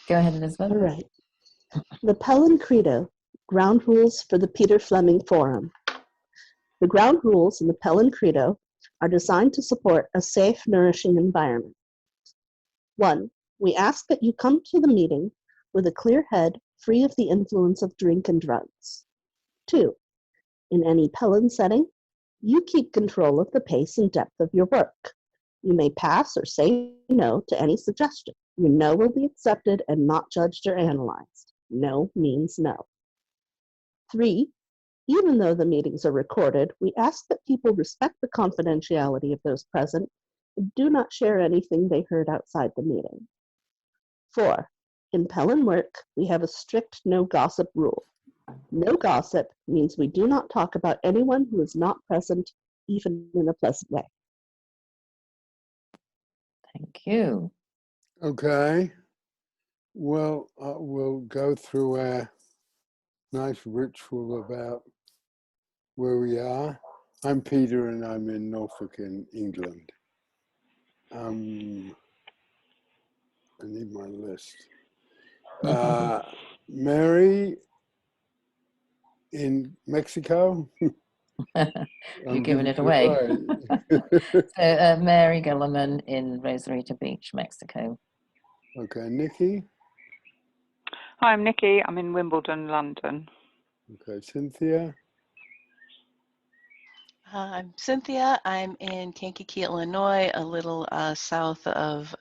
Go ahead, Elizabeth. All right. The Pellin Credo, Ground Rules for the Peter Fleming Forum. The ground rules in the Pellin Credo are designed to support a safe, nourishing environment. 1. We ask that you come to the meeting with a clear head, free of the influence of drink and drugs. 2. In any Pellin setting, you keep control of the pace and depth of your work. You may pass or say no to any suggestion. Your no will be accepted and not judged or analyzed. No means no. 3. Even though the meetings are recorded, we ask that people respect the confidentiality of those present and do not share anything they heard outside the meeting. 4. In Pellin work, we have a strict no gossip rule. No gossip means we do not talk about anyone who is not present, even in a pleasant way. Thank you. Okay. Well, we'll go through our nice ritual about where we are. I'm Peter and I'm in Norfolk in England. I need my list. Mary in Mexico. You're giving it away. So Mary Gilliman in Rosarito Beach, Mexico. Okay, Nikki. Hi, I'm Nikki. I'm in Wimbledon, London. Okay, Cynthia. I'm Cynthia. I'm in Kankakee, Illinois, a little south of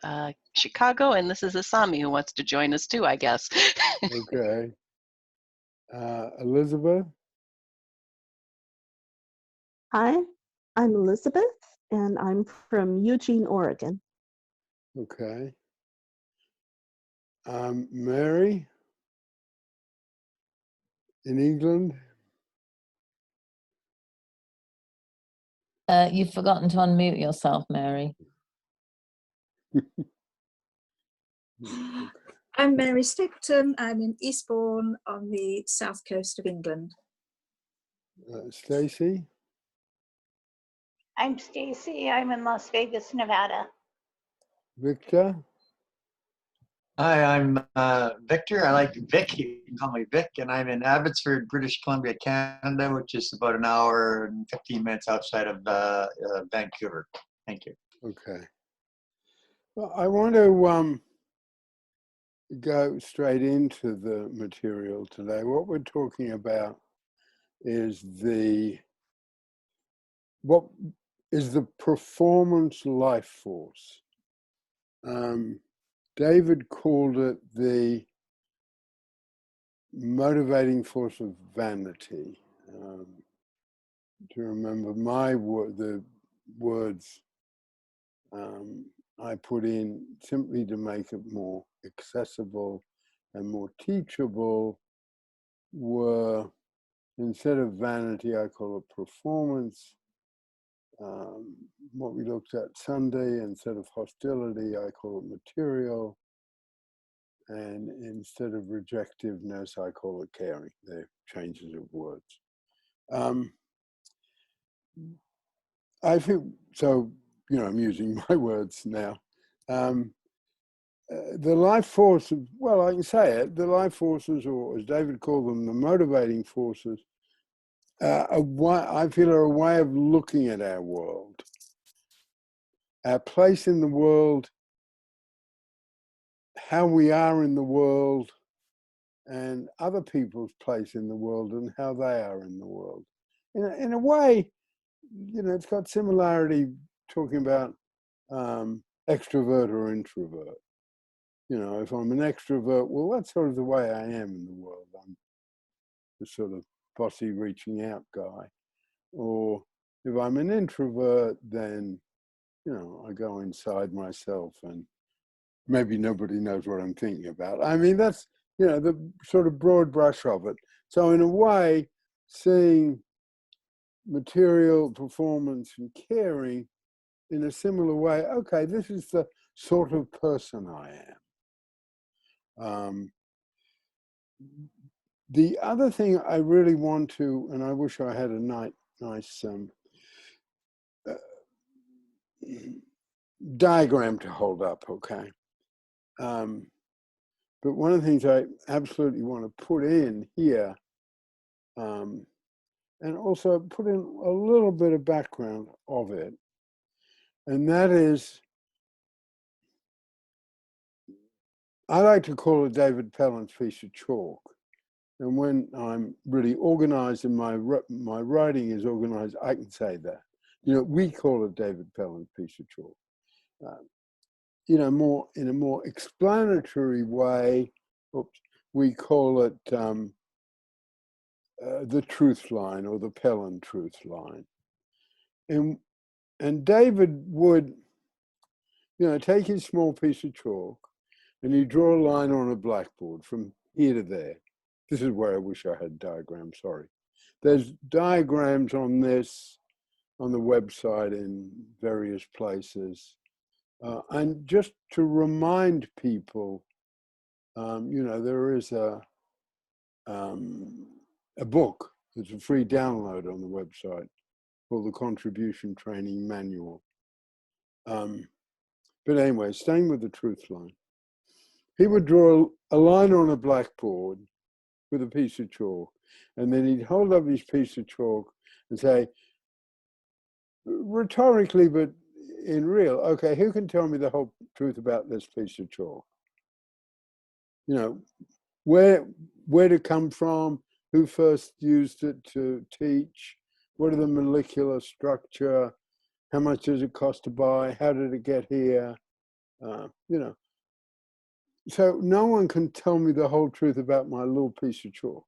Chicago, and this is Asami who wants to join us too, I guess. Okay. Elizabeth. Hi, I'm Elizabeth, and I'm from Eugene, Oregon. Okay. Mary in England. You've forgotten to unmute yourself, Mary. I'm Mary Stickton. I'm in Eastbourne on the south coast of England. Stacy. I'm Stacy. I'm in Las Vegas, Nevada. Victor. Hi, I'm Victor. I like Vic. You can call me Vic, and I'm in Abbotsford, British Columbia, Canada, which is about an hour and 15 minutes outside of Vancouver. Thank you. Okay. Well, I want to go straight into the material today. What we're talking about is what is the performance life force. David called it the motivating force of vanity. To remember the words I put in simply to make it more accessible and more teachable were, instead of vanity, I call it performance. What we looked at Sunday, instead of hostility, I call it material. And instead of rejectiveness, I call it caring. They're changes of words. I think, so, you know, I'm using my words now. The life force, well, I can say it, the life forces, or as David called them, the motivating forces, I feel are a way of looking at our world. Our place in the world, how we are in the world, and other people's place in the world and how they are in the world. In a way, you know, it's got similarity talking about extrovert or introvert. You know, if I'm an extrovert, well, that's sort of the way I am in the world. I'm the sort of bossy reaching out guy. Or if I'm an introvert, then, you know, I go inside myself and maybe nobody knows what I'm thinking about. I mean, that's, you know, the sort of broad brush of it. So in a way, seeing material, performance, and caring in a similar way, okay, this is the sort of person I am. The other thing I really want to, and I wish I had a nice diagram to hold up, okay? But one of the things I absolutely want to put in here, and also put in a little bit of background of it, and that is, I like to call it David Pellin's piece of chalk. And when I'm really organized and my writing is organized, I can say that. You know, we call it David Pellin's piece of chalk. You know, more in a more explanatory way, we call it the truth line, or the Pellin truth line. And David would, you know, take his small piece of chalk and he'd draw a line on a blackboard from here to there. This is where I wish I had diagrams, sorry. There's diagrams on this, on the website in various places. And just to remind people, you know, there is a book, it's a free download on the website called the Contribution Training Manual. But anyway, staying with the truth line. He would draw a line on a blackboard with a piece of chalk, and then he'd hold up his piece of chalk and say, rhetorically, but in real, okay, who can tell me the whole truth about this piece of chalk? You know, where did it come from? Who first used it to teach? What are the molecular structure? How much does it cost to buy? How did it get here? You know, so no one can tell me the whole truth about my little piece of chalk.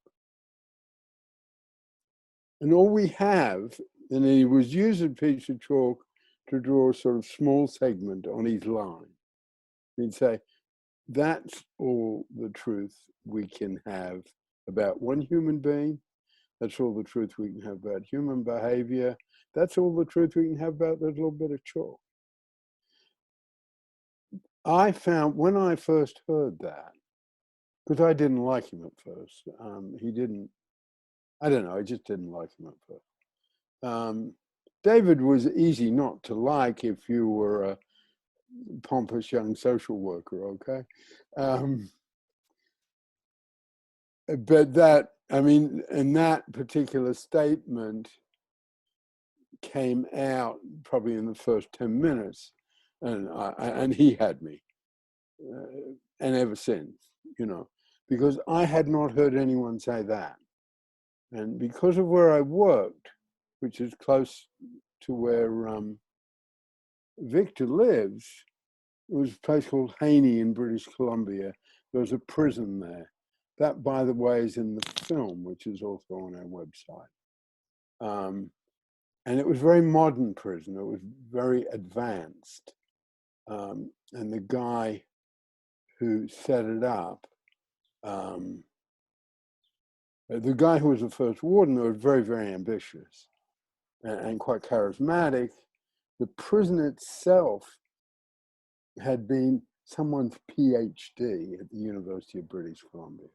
And all we have, and he was using a piece of chalk to draw a sort of small segment on his line. He'd say, that's all the truth we can have about one human being. That's all the truth we can have about human behavior. That's all the truth we can have about that little bit of chalk. I found when I first heard that, because I didn't like him at first. He didn't, I don't know, I just didn't like him at first. David was easy not to like if you were a pompous young social worker, okay? But that, I mean, and that particular statement came out probably in the first 10 minutes, and he had me, and ever since, you know, because I had not heard anyone say that. And because of where I worked, which is close to where Victor lives, it was a place called Haney in British Columbia. There was a prison there. That, by the way, is in the film, which is also on our website. And it was a very modern prison. It was very advanced. And the guy who set it up, the guy who was the first warden, was very, very ambitious and quite charismatic. The prison itself had been someone's PhD at the University of British Columbia.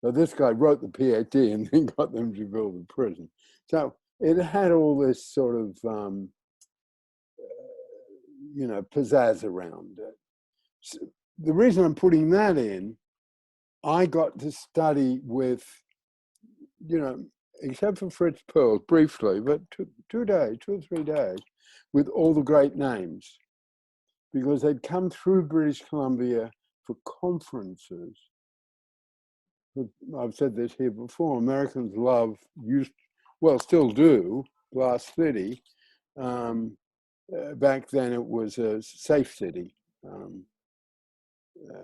So this guy wrote the PhD and then got them to build the prison. So it had all this sort of, you know, pizzazz around it. So the reason I'm putting that in, I got to study with, you know, except for Fritz Perls briefly, but 2 or 3 days, with all the great names, because they'd come through British Columbia for conferences. I've said this here before, Americans love, well, still do, Glass City. Back then it was a safe city,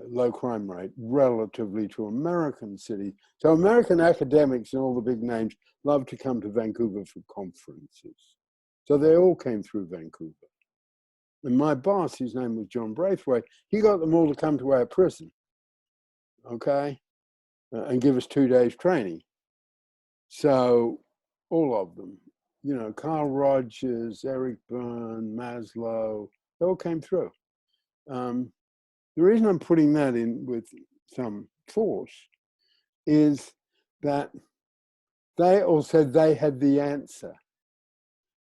low crime rate, relatively to American city. So American academics and all the big names love to come to Vancouver for conferences. So they all came through Vancouver. And my boss, his name was John Braithwaite, he got them all to come to our prison, okay? And give us 2 days training. So all of them, you know, Carl Rogers, Eric Byrne, Maslow, they all came through. The reason I'm putting that in with some force is that they all said they had the answer.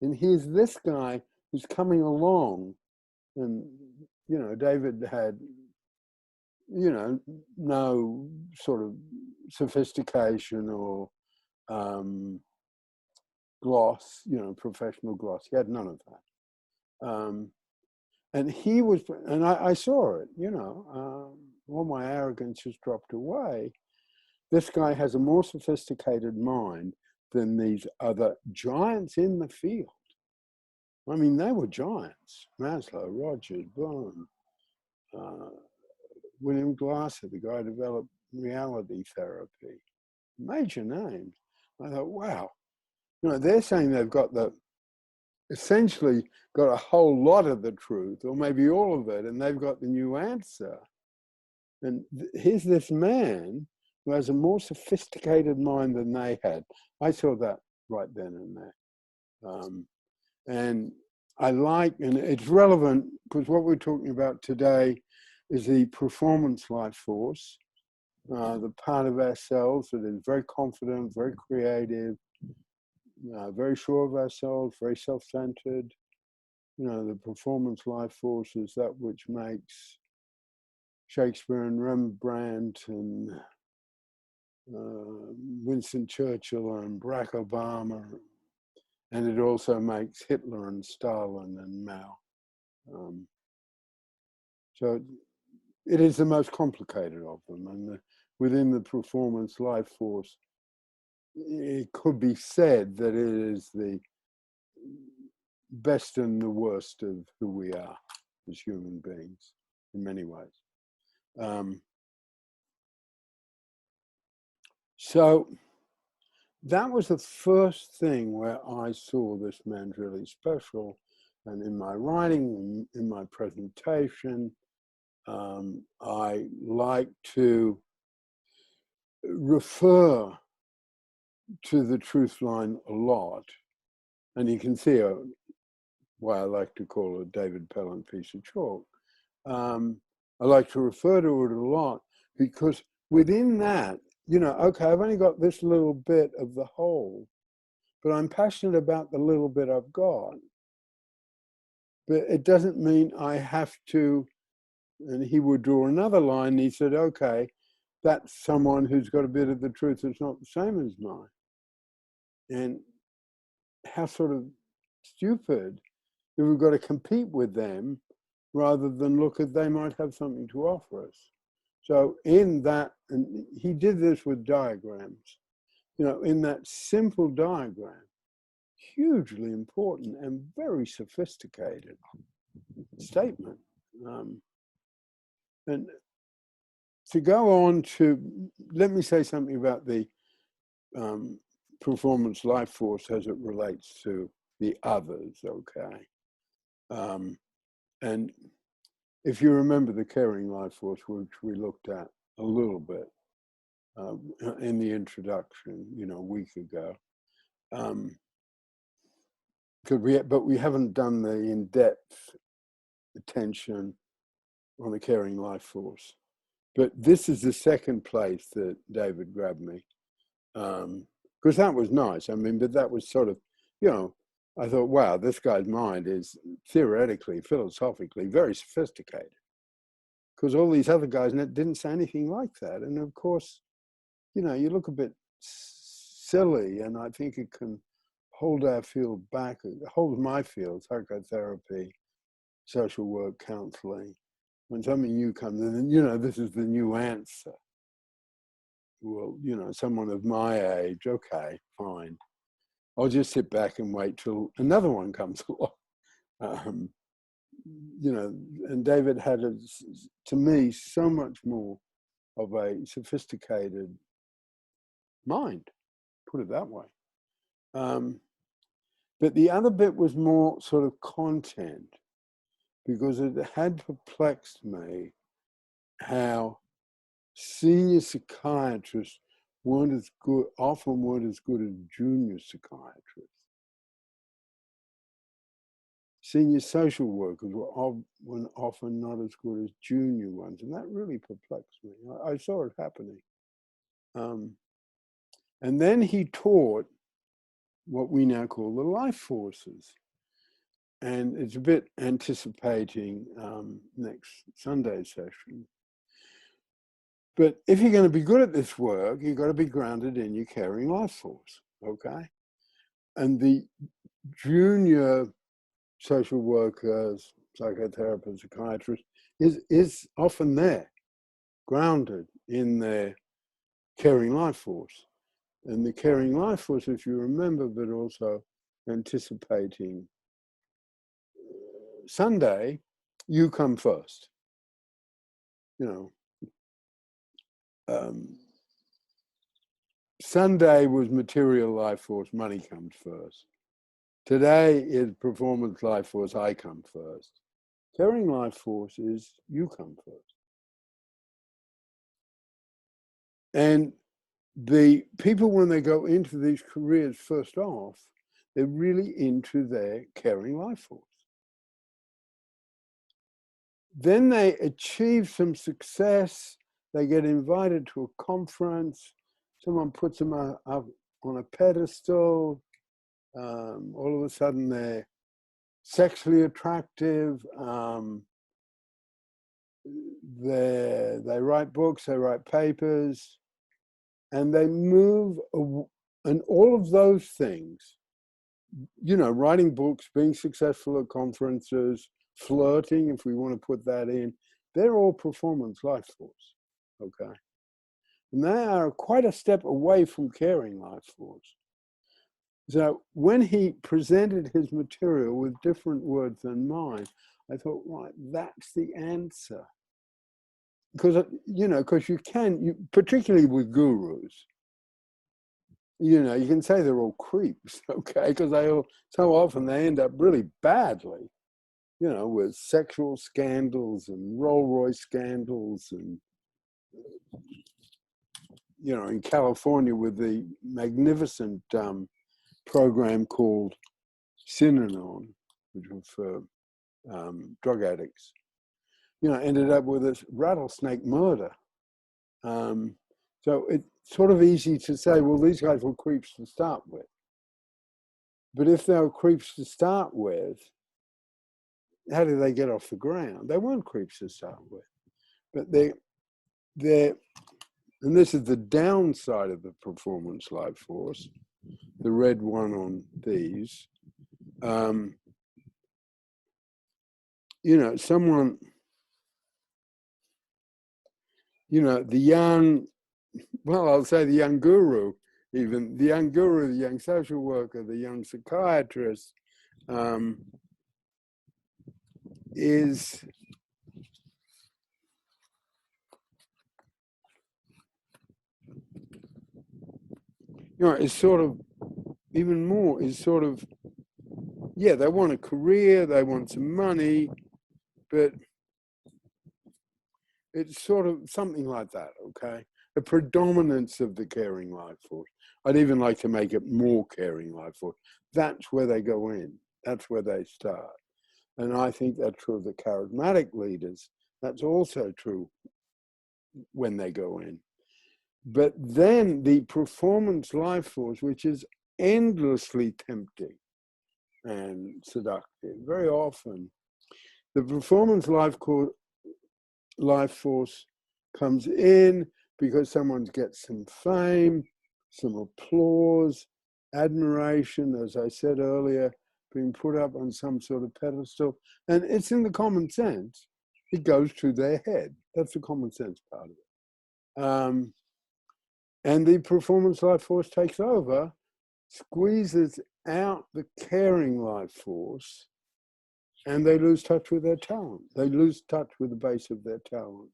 And here's this guy who's coming along, and, you know, David had you know, no sort of sophistication or gloss, you know, professional gloss. He had none of that. And he was, and I saw it, you know, all my arrogance just dropped away. This guy has a more sophisticated mind than these other giants in the field. I mean, they were giants. Maslow, Rogers, Bohm, William Glasser, the guy who developed reality therapy, major names. I thought, wow, you know, they're saying they've got essentially got a whole lot of the truth, or maybe all of it, and they've got the new answer. And here's this man who has a more sophisticated mind than they had. I saw that right then and there. And I like, and it's relevant because what we're talking about today is the performance life force, the part of ourselves that is very confident, very creative, very sure of ourselves, very self-centered. You know, the performance life force is that which makes Shakespeare and Rembrandt and Winston Churchill and Barack Obama, and it also makes Hitler and Stalin and Mao. So it is the most complicated of them, and within the performance life force, it could be said that it is the best and the worst of who we are as human beings in many ways. So that was the first thing where I saw this man's really special. And in my writing, in my presentation, I like to refer to the truth line a lot. And you can see why I like to call it David Pellin piece of chalk. I like to refer to it a lot because within that, you know, okay, I've only got this little bit of the whole, but I'm passionate about the little bit I've got. But it doesn't mean I have to, and he would draw another line. He said, okay, that's someone who's got a bit of the truth that's not the same as mine. And how sort of stupid if we've got to compete with them rather than look at they might have something to offer us. So in that, and he did this with diagrams, you know, in that simple diagram, hugely important and very sophisticated statement. And to go on to, let me say something about the performance life force as it relates to the others, okay? And if you remember the caring life force, which we looked at a little bit in the introduction, you know, a week ago, but we haven't done the in-depth attention on the caring life force. But this is the second place that David grabbed me, because that was nice. I mean, but that was sort of, you know, I thought, wow, this guy's mind is theoretically, philosophically very sophisticated. Because all these other guys didn't say anything like that. And of course, you know, you look a bit silly, and I think it can hold our field back, hold my field, psychotherapy, social work, counseling. When something new comes in, you know, this is the new answer. Well, you know, someone of my age, okay, fine. I'll just sit back and wait till another one comes along. You know, and David had, to me, so much more of a sophisticated mind, put it that way. But the other bit was more sort of content, because it had perplexed me how senior psychiatrists often weren't as good as junior psychiatrists. Senior social workers were often not as good as junior ones, and that really perplexed me. I saw it happening. And then he taught what we now call the life forces. And it's a bit anticipating next Sunday session. But if you're going to be good at this work, you've got to be grounded in your caring life force, okay? And the junior social workers, psychotherapists, psychiatrists, is often there, grounded in their caring life force. And the caring life force, if you remember, but also anticipating Sunday, you come first. You know, Sunday was material life force, money comes first. Today is performance life force, I come first. Caring life force is you come first. And the people, when they go into these careers, first off, they're really into their caring life force. Then they achieve some success, they get invited to a conference, someone puts them up on a pedestal, all of a sudden they're sexually attractive, they write books, they write papers, and they move, and all of those things, you know, writing books, being successful at conferences, flirting, if we want to put that in, they're all performance life force, okay? And they are quite a step away from caring life force. So when he presented his material with different words than mine, I thought, right, that's the answer. Because, you know, because you can, particularly with gurus, you know, you can say they're all creeps, okay? Because they all, so often they end up really badly, you know, with sexual scandals and Rolls Royce scandals, and, you know, in California with the magnificent program called Synanon, which was for drug addicts, you know, ended up with this rattlesnake murder. So it's sort of easy to say, well, these guys were creeps to start with. But if they were creeps to start with, how did they get off the ground? They weren't creeps to start with. But they're, and this is the downside of the performance life force, the red one on these. You know, someone, you know, the young, well, I'll say the young guru, even the young guru, the young social worker, the young psychiatrist, is, you know, is sort of, even more, is sort of, yeah, they want a career, they want some money, but it's sort of something like that, okay? The predominance of the caring life force. I'd even like to make it more caring life force. That's where they go in. That's where they start. And I think that's true of the charismatic leaders. That's also true when they go in. But then the performance life force, which is endlessly tempting and seductive, very often, the performance life force comes in because someone gets some fame, some applause, admiration, as I said earlier, being put up on some sort of pedestal. And it's in the common sense. It goes to their head. That's the common sense part of it. And the performance life force takes over, squeezes out the caring life force, and they lose touch with their talent. They lose touch with the base of their talent.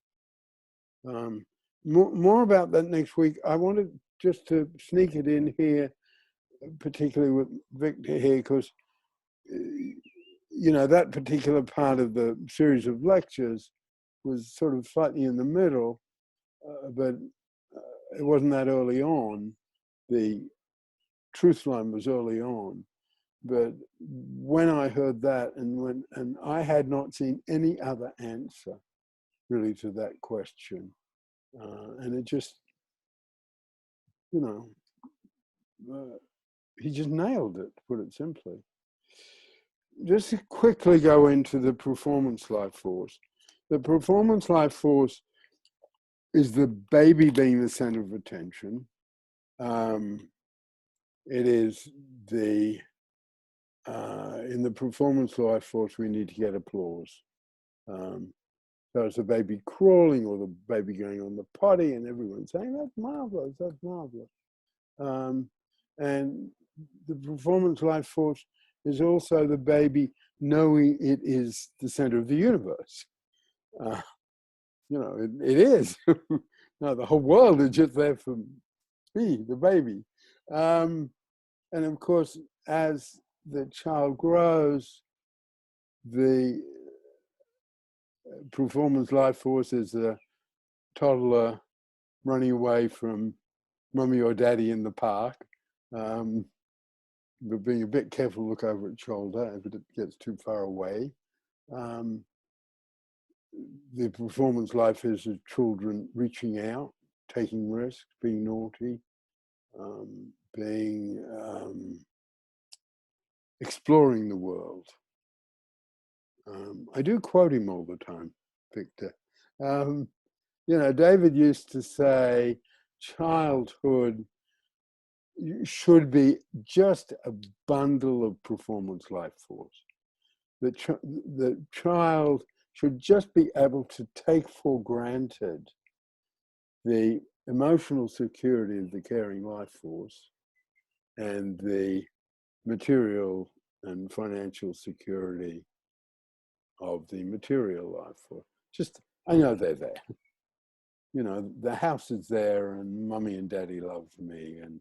More about that next week. I wanted just to sneak it in here, particularly with Victor here, because, you know, that particular part of the series of lectures was sort of slightly in the middle, but it wasn't that early on. The truth line was early on. But when I heard that, and I had not seen any other answer really to that question, and it just, you know, he just nailed it, to put it simply. Just to quickly go into the performance life force. The performance life force is the baby being the center of attention. It is the, in the performance life force, we need to get applause. So it's the baby crawling or the baby going on the potty and everyone's saying, that's marvelous, that's marvelous. And the performance life force is also the baby knowing it is the center of the universe. You know, it is. No, the whole world is just there for me, the baby. And of course, as the child grows, the performance life force is a toddler running away from mummy or daddy in the park, but being a bit careful to look over its shoulder if it gets too far away. The performance life is of children reaching out, taking risks, being naughty, exploring the world. I do quote him all the time, Victor. You know, David used to say, childhood should be just a bundle of performance life force. The child should just be able to take for granted the emotional security of the caring life force and the material and financial security of the material life force. Just, I know they're there. You know, the house is there and mummy and daddy love me, and,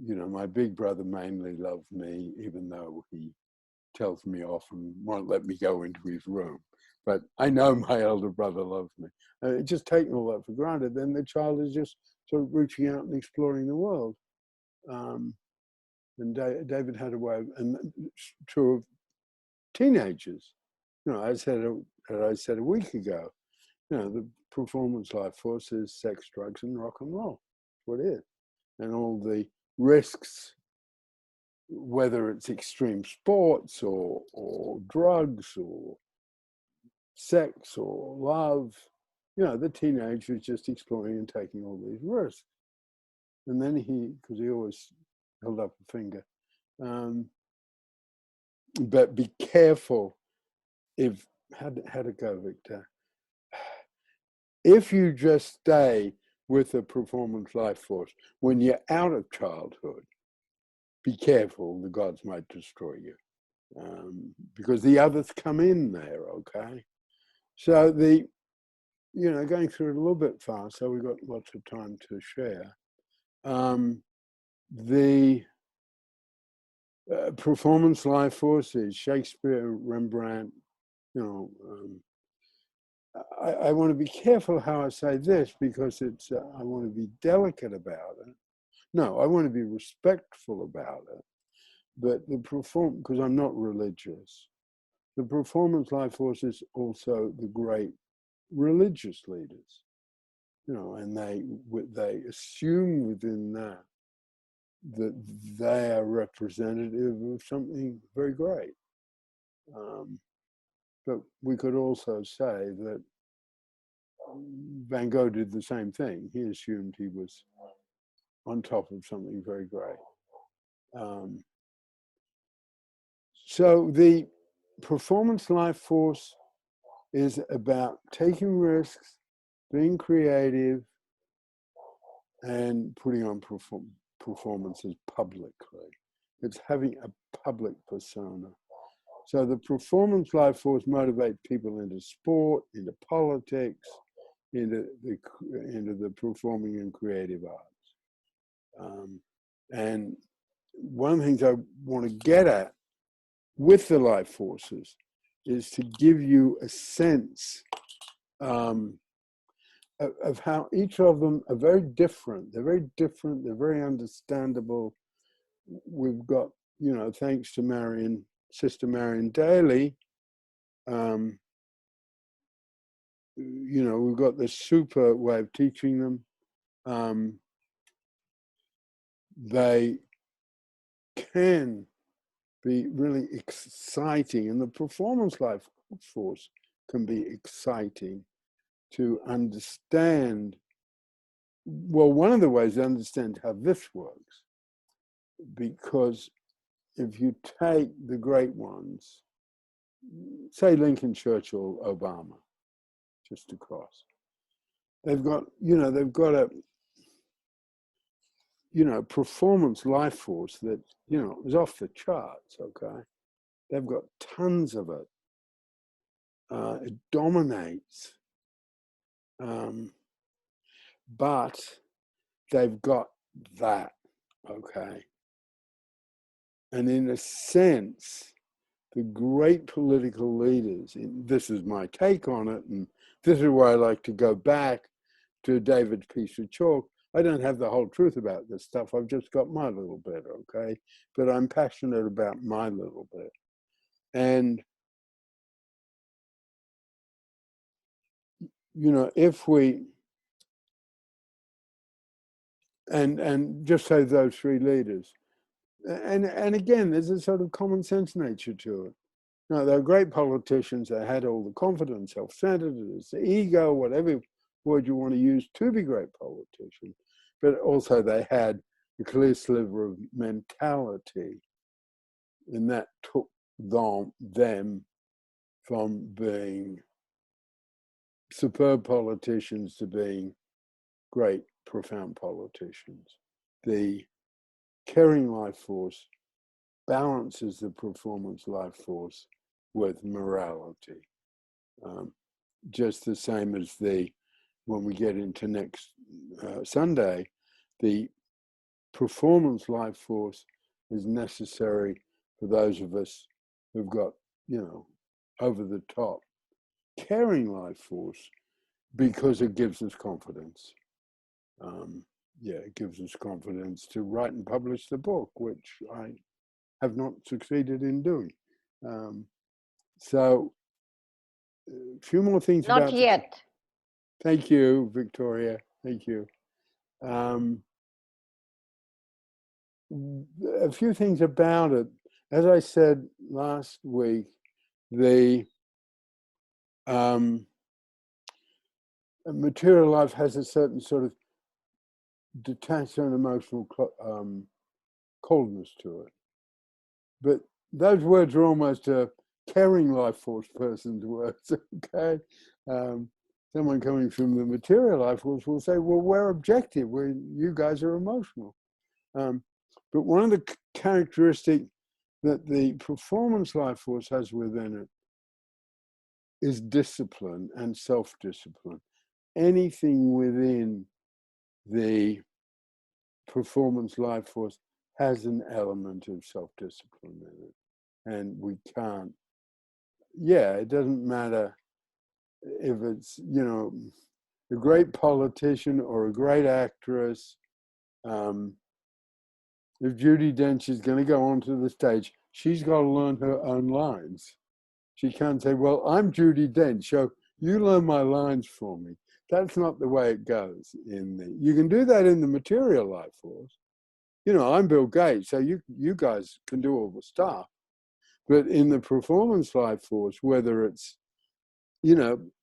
you know, my big brother mainly loves me, even though he tells me off and won't let me go into his room. But I know my elder brother loves me. Just taking all that for granted, then the child is just sort of reaching out and exploring the world. And David had a way of, and it's true of teenagers. You know, I said a week ago, you know, the performance life force is sex, drugs, and rock and roll. That's what it is. And all the risks, whether it's extreme sports or drugs or sex or love, you know, the teenager is just exploring and taking all these risks. And then because he always held up a finger, but be careful if, how to go, Victor? If you just stay with the performance life force, when you're out of childhood, be careful, the gods might destroy you. Because the others come in there, okay? So you know, going through it a little bit fast, so we've got lots of time to share. The performance life force is Shakespeare, Rembrandt, you know, I want to be careful how I say this because it's, I want to be delicate about it. No, I want to be respectful about it. But because I'm not religious, the performance life force is also the great religious leaders, you know, and they assume within that they are representative of something very great. But we could also say that Van Gogh did the same thing. He assumed he was on top of something very great. So the performance life force is about taking risks, being creative, and putting on performances publicly. It's having a public persona. So the performance life force motivates people into sport, into politics, into the performing and creative arts. And one of the things I want to get at with the life forces is to give you a sense of how each of them are very different. They're very different. They're very understandable. We've got, you know, thanks to Sister Marion Daly, you know, we've got this super way of teaching them. They can be really exciting, and the performance life force can be exciting to understand, well, one of the ways to understand how this works, because if you take the great ones, say Lincoln, Churchill, Obama, just across, they've got a, performance life force that, is off the charts, okay? They've got tons of it. It dominates. But they've got that, okay? And in a sense, the great political leaders, and this is my take on it, and this is where I like to go back to David's piece of chalk. I don't have the whole truth about this stuff. I've just got my little bit, okay? But I'm passionate about my little bit. And, if we, and just say those three leaders, and again, there's a sort of common sense nature to it. No, they're great politicians. They had all the confidence, self-centeredness, ego, whatever word you want to use to be great politicians. But also they had a clear sliver of mentality, and that took them from being superb politicians to being great, profound politicians. The caring life force balances the performance life force with morality. Just the same as when we get into next Sunday, the performance life force is necessary for those of us who've got, over the top caring life force, because it gives us confidence. It gives us confidence to write and publish the book, which I have not succeeded in doing. So a few more things Not yet. Thank you, Victoria. Thank you. A few things about it. As I said last week, the material life has a certain sort of detached and emotional coldness to it. But those words are almost a caring life force person's words, okay? Someone coming from the material life force will say, well, we're objective, you guys are emotional. But one of the characteristics that the performance life force has within it is discipline and self-discipline. Anything within the performance life force has an element of self-discipline in it. And we can't, it doesn't matter if it's, a great politician or a great actress. If Judi Dench is going to go onto the stage, she's got to learn her own lines. She can't say, well, I'm Judi Dench, so you learn my lines for me. That's not the way it goes you can do that in the material life force. I'm Bill Gates, so you guys can do all the stuff. But in the performance life force, whether it's,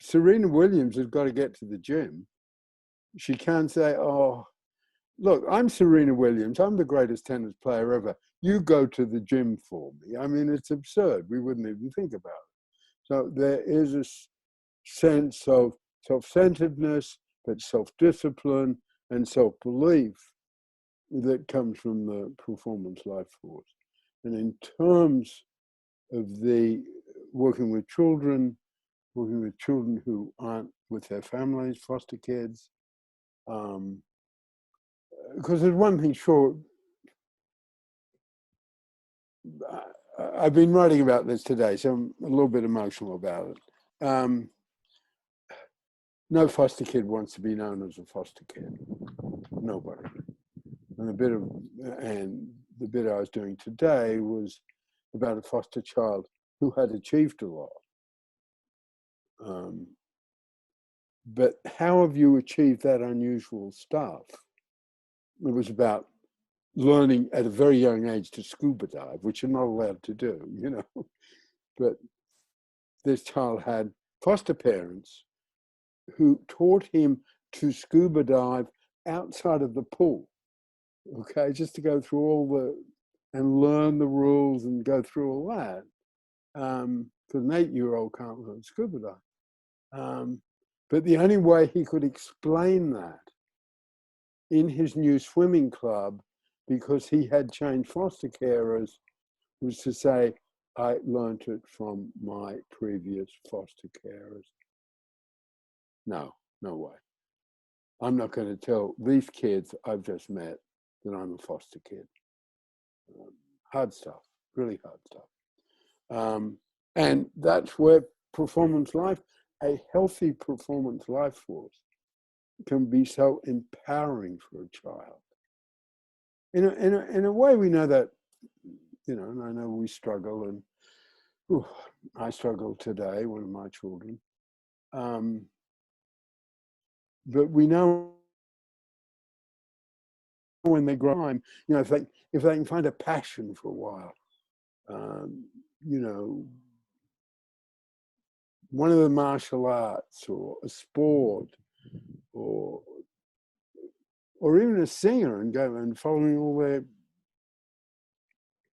Serena Williams has got to get to the gym. She can't say, oh, look, I'm Serena Williams. I'm the greatest tennis player ever. You go to the gym for me. I mean, it's absurd. We wouldn't even think about it. So there is a sense of self-centeredness, but self-discipline and self-belief that comes from the performance life force. And in terms of the working with children who aren't with their families, foster kids, because there's one thing sure, I've been writing about this today, so I'm a little bit emotional about it. No foster kid wants to be known as a foster kid. Nobody. And the bit I was doing today was about a foster child who had achieved a lot. But how have you achieved that unusual stuff? It was about learning at a very young age to scuba dive, which you're not allowed to do, But this child had foster parents who taught him to scuba dive outside of the pool, okay, just to go through all and learn the rules and go through all that. Because an 8-year-old can't learn scuba dive. But the only way he could explain that in his new swimming club, because he had changed foster carers, was to say, I learned it from my previous foster carers. No way. I'm not going to tell these kids I've just met that I'm a foster kid. Hard stuff, really hard stuff. And that's where performance life, a healthy performance life force, can be so empowering for a child. In a way, we know that, and I know we struggle, and I struggle today, one of my children. But we know when they grow up, if they can find a passion for a while, one of the martial arts or a sport or even a singer, and go and following all their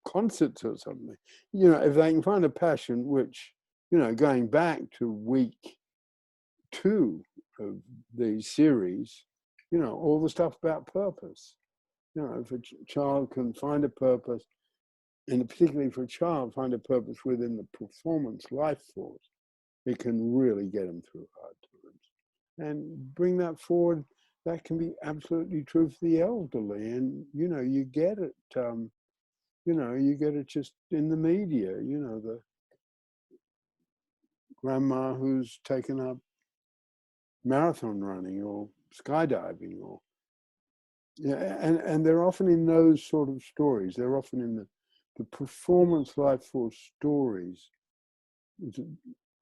concerts or something, if they can find a passion, which, going back to week 2 of the series, all the stuff about purpose, if a child can find a purpose, and particularly for a child, find a purpose within the performance life force, it can really get them through hard times. And bring that forward, that can be absolutely true for the elderly. And, you get it, you get it just in the media, the grandma who's taken up marathon running or skydiving, or and they're often in those sort of stories. They're often in the performance life force stories. It's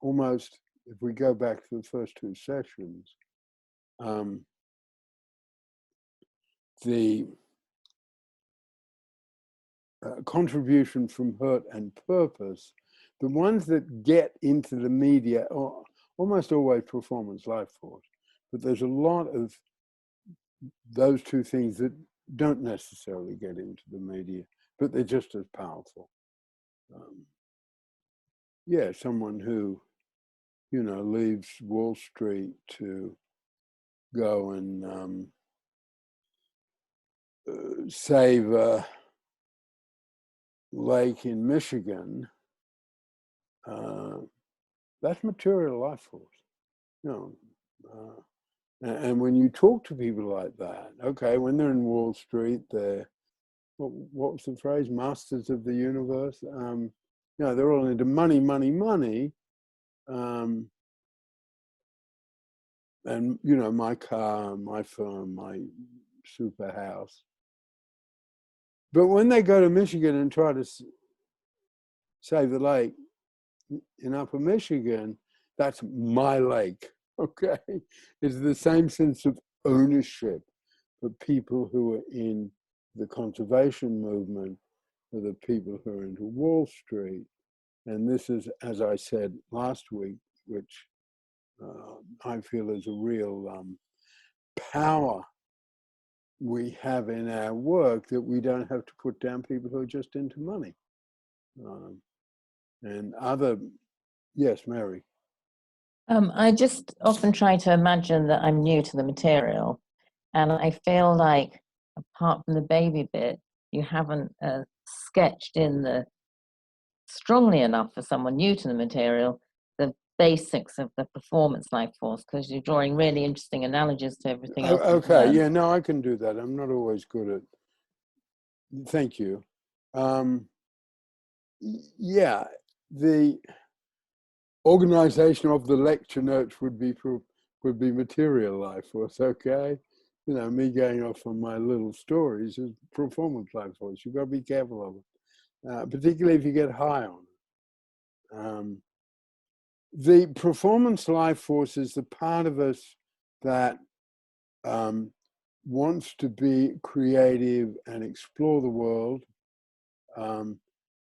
almost, if we go back to the first 2 sessions, the contribution from hurt and purpose, the ones that get into the media are almost always performance life force. But there's a lot of those 2 things that don't necessarily get into the media, but they're just as powerful. Someone who, leaves Wall Street to go and save a lake in Michigan, that's material life force. And when you talk to people like that, okay, when they're in Wall Street, they're, what was the phrase? Masters of the universe. They're all into money, money, money. And, my car, my firm, my super house. But when they go to Michigan and try to save the lake in Upper Michigan, that's my lake, okay? It's the same sense of ownership for people who are in the conservation movement, for the people who are into Wall Street. And this is, as I said last week, which I feel is a real power we have in our work, that we don't have to put down people who are just into money. And other, yes, Mary. I just often try to imagine that I'm new to the material, and I feel like, apart from the baby bit, you haven't sketched in strongly enough for someone new to the material, the basics of the performance life force, because you're drawing really interesting analogies to everything else. Okay, yeah, no, I can do that. I'm not always good at. Thank you. Yeah, the organization of the lecture notes would be material life force. Okay, me going off on my little stories is performance life force. You've got to be careful of it, particularly if you get high on it. The performance life force is the part of us that wants to be creative and explore the world.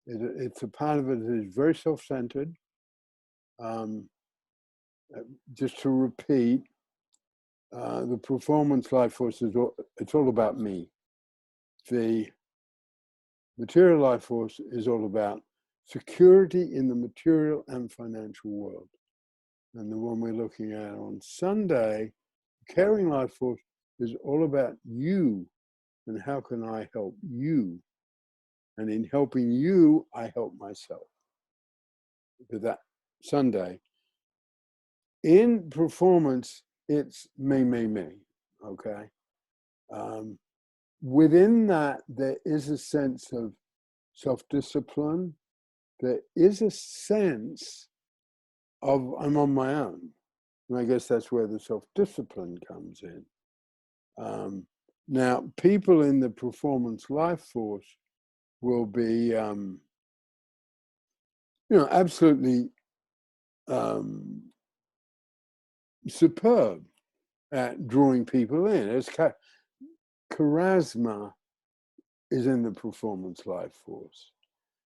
It's a part of it that is very self-centered. Just to repeat, The performance life force it's all about me. The material life force is all about security in the material and financial world. And the one we're looking at on Sunday, caring life force, is all about you and how can I help you. And in helping you, I help myself. For that Sunday, in performance, it's me, okay? Within that, there is a sense of self-discipline. There is a sense of I'm on my own. And I guess that's where the self-discipline comes in. Now, people in the performance life force will be, absolutely superb at drawing people in. It's charisma is in the performance life force.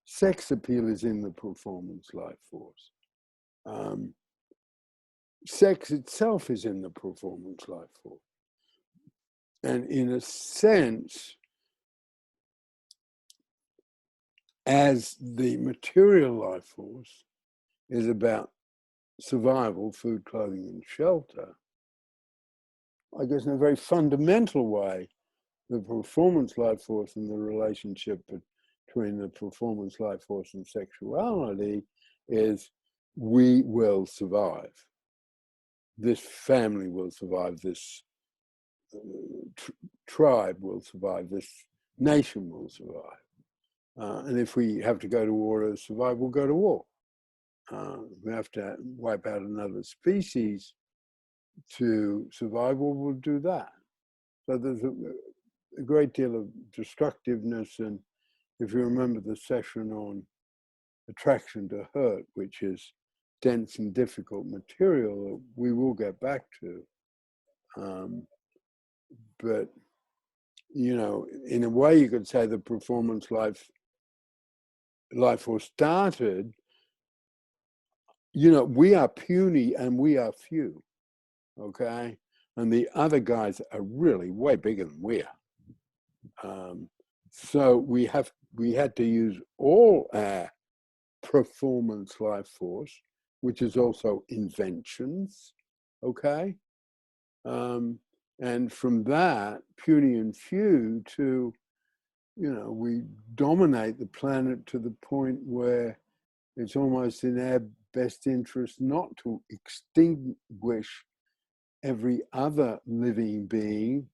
Sex appeal is in the performance life force. Sex itself is in the performance life force. And in a sense, as the material life force is about survival, food, clothing, and shelter, I guess in a very fundamental way, the performance life force and the relationship between the performance life force and sexuality is we will survive. This family will survive, this tribe will survive, this nation will survive. And if we have to go to war to survive, we'll go to war. We have to wipe out another species to survive, well, we'll do that. So there's a great deal of destructiveness. And if you remember the session on attraction to hurt, which is dense and difficult material, we will get back to. But, in a way, you could say the performance life force started, we are puny and we are few, okay? And the other guys are really way bigger than we are. So we had to use all our performance life force, which is also inventions, okay? And from that, puny and few to, we dominate the planet to the point where it's almost in our best interest not to extinguish every other living being,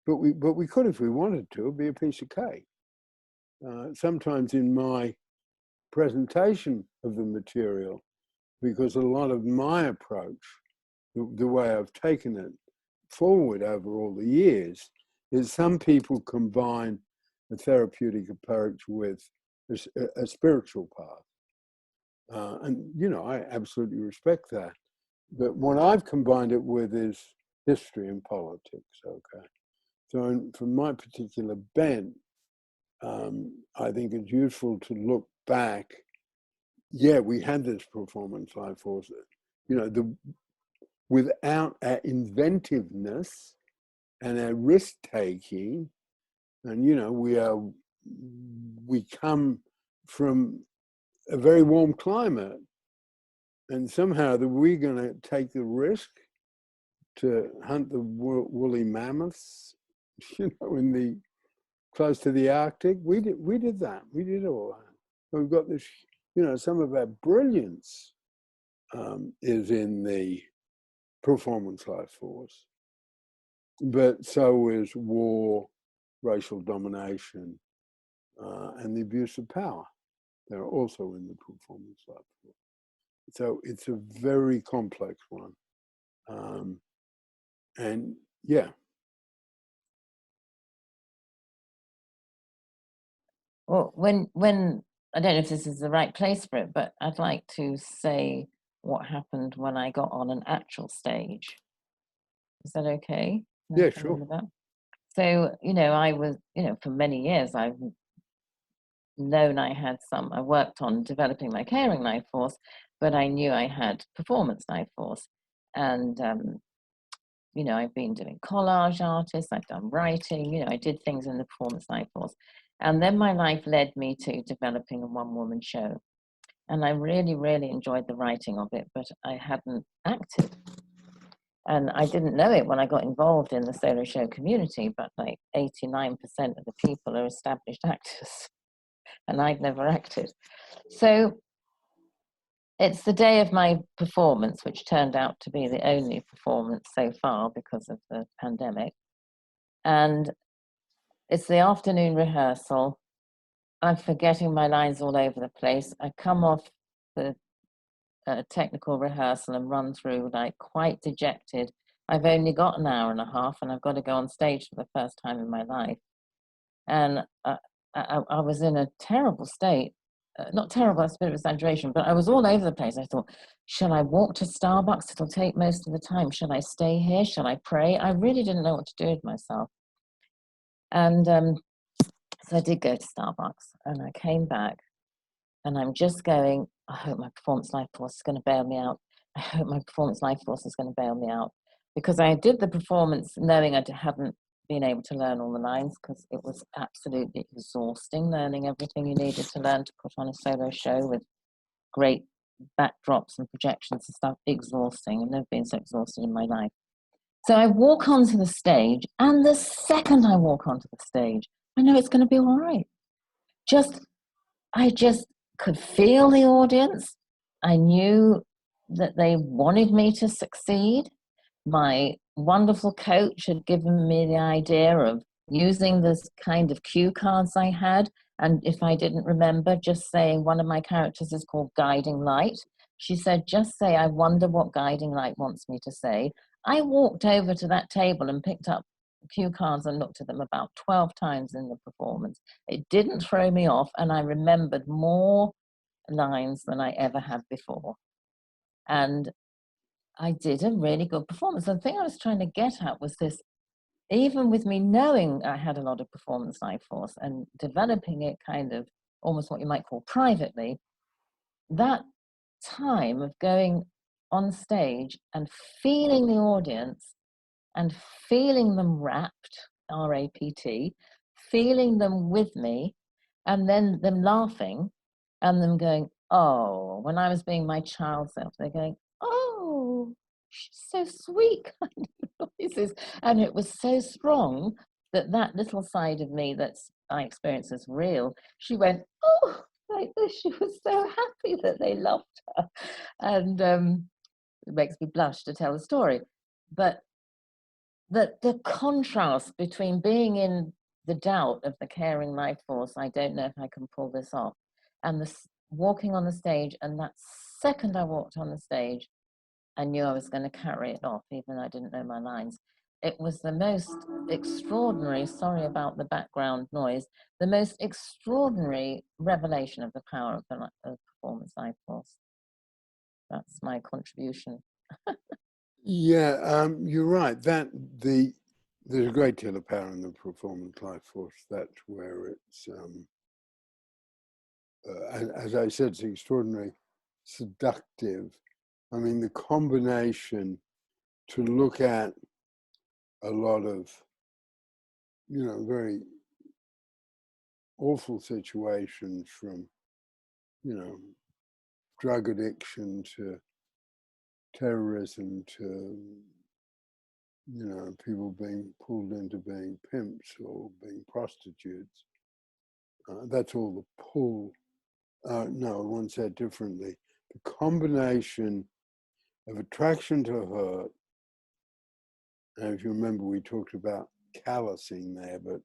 but we could if we wanted to. It'd be a piece of cake. Sometimes in my presentation of the material, because a lot of my approach, the way I've taken it forward over all the years, is some people combine a therapeutic approach with a spiritual path. And, I absolutely respect that. But what I've combined it with is history and politics, okay? So from my particular bent, I think it's useful to look back. Yeah, we had this performance life force, without our inventiveness and our risk-taking, and, we come from a very warm climate, and somehow we're going to take the risk to hunt the woolly mammoths, close to the Arctic. We did that. We did all that. We've got this, some of our brilliance is in the performance life force, but so is war, racial domination, and the abuse of power. They're also in the performance life force. So it's a very complex one. And yeah. Well, when I don't know if this is the right place for it, but I'd like to say what happened when I got on an actual stage. Is that okay? Yeah, sure. So, I was, for many years, I've known I worked on developing my caring life force, but I knew I had performance life force. And you know, I've been doing collage artists, I've done writing, you know, I did things in the performance life force. And then my life led me to developing a one-woman show. And I really, really enjoyed the writing of it, but I hadn't acted. And I didn't know it when I got involved in the solo show community, but like 89% of the people are established actors, and I'd never acted. So it's the day of my performance, which turned out to be the only performance so far because of the pandemic. And it's the afternoon rehearsal. I'm forgetting my lines all over the place. I come off the technical rehearsal and run through like quite dejected. I've only got an hour and a half and I've got to go on stage for the first time in my life. And I was in a terrible state. Not terrible, that's a bit of exaggeration, but I was all over the place. I thought, shall I walk to Starbucks? It'll take most of the time. Shall I stay here? Shall I pray? I really didn't know what to do with myself. And so I did go to Starbucks and I came back and I'm just going, I hope my performance life force is going to bail me out. I hope my performance life force is going to bail me out. Because I did the performance knowing I hadn't been able to learn all the lines because it was absolutely exhausting learning everything you needed to learn to put on a solo show with great backdrops and projections and stuff. Exhausting. I've never been so exhausted in my life. So I walk onto the stage, and the second I walk onto the stage, I know it's going to be all right. I just could feel the audience. I knew that they wanted me to succeed. My wonderful coach had given me the idea of using this kind of cue cards I had. And if I didn't remember, just saying one of my characters is called Guiding Light. She said, just say, I wonder what Guiding Light wants me to say. I walked over to that table and picked up cue cards and looked at them about 12 times in the performance. It didn't throw me off, and I remembered more lines than I ever had before. And I did a really good performance. The thing I was trying to get at was this, even with me knowing I had a lot of performance life force and developing it kind of almost what you might call privately, that time of going on stage and feeling the audience and feeling them rapt, R-A-P-T, feeling them with me, and then them laughing and them going, oh, when I was being my child self, they're going, oh, she's so sweet kind of noises. And it was so strong that that little side of me that's I experience as real, she went, oh, like this. She was so happy that they loved her. And it makes me blush to tell the story. But the contrast between being in the doubt of the caring life force, I don't know if I can pull this off, and walking on the stage, and that second I walked on the stage, I knew I was going to carry it off, even though I didn't know my lines. It was the most extraordinary, sorry about the background noise, the most extraordinary revelation of the power of the performance life force. That's my contribution. Yeah, you're right. There's a great deal of power in the performance life force. That's where it's, as I said, it's extraordinarily seductive. I mean, the combination to look at a lot of, very awful situations, from, drug addiction to terrorism to, people being pulled into being pimps or being prostitutes. That's all the pull. No, one said differently. The combination of attraction to hurt, and if you remember, we talked about callousing there, but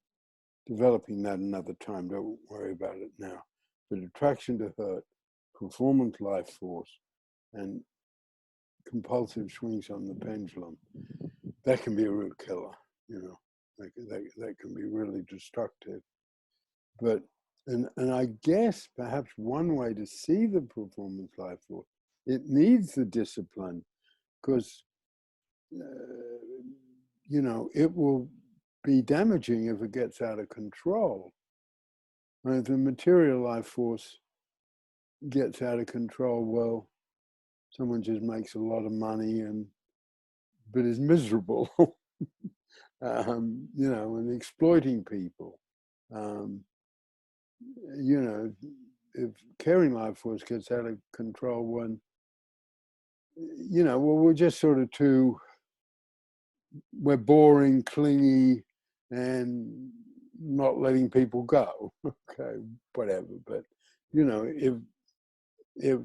developing that another time, don't worry about it now. But attraction to hurt, performance life force, and compulsive swings on the pendulum, that can be a real killer, that can be really destructive. But, and I guess perhaps one way to see the performance life force, it needs the discipline, because, it will be damaging if it gets out of control. And if the material life force gets out of control, well, someone just makes a lot of money and but is miserable, you know, and exploiting people. You know, if caring life force gets out of control, when, you know, well, we're just sort of we're boring, clingy, and not letting people go. Okay, whatever. But, you know, if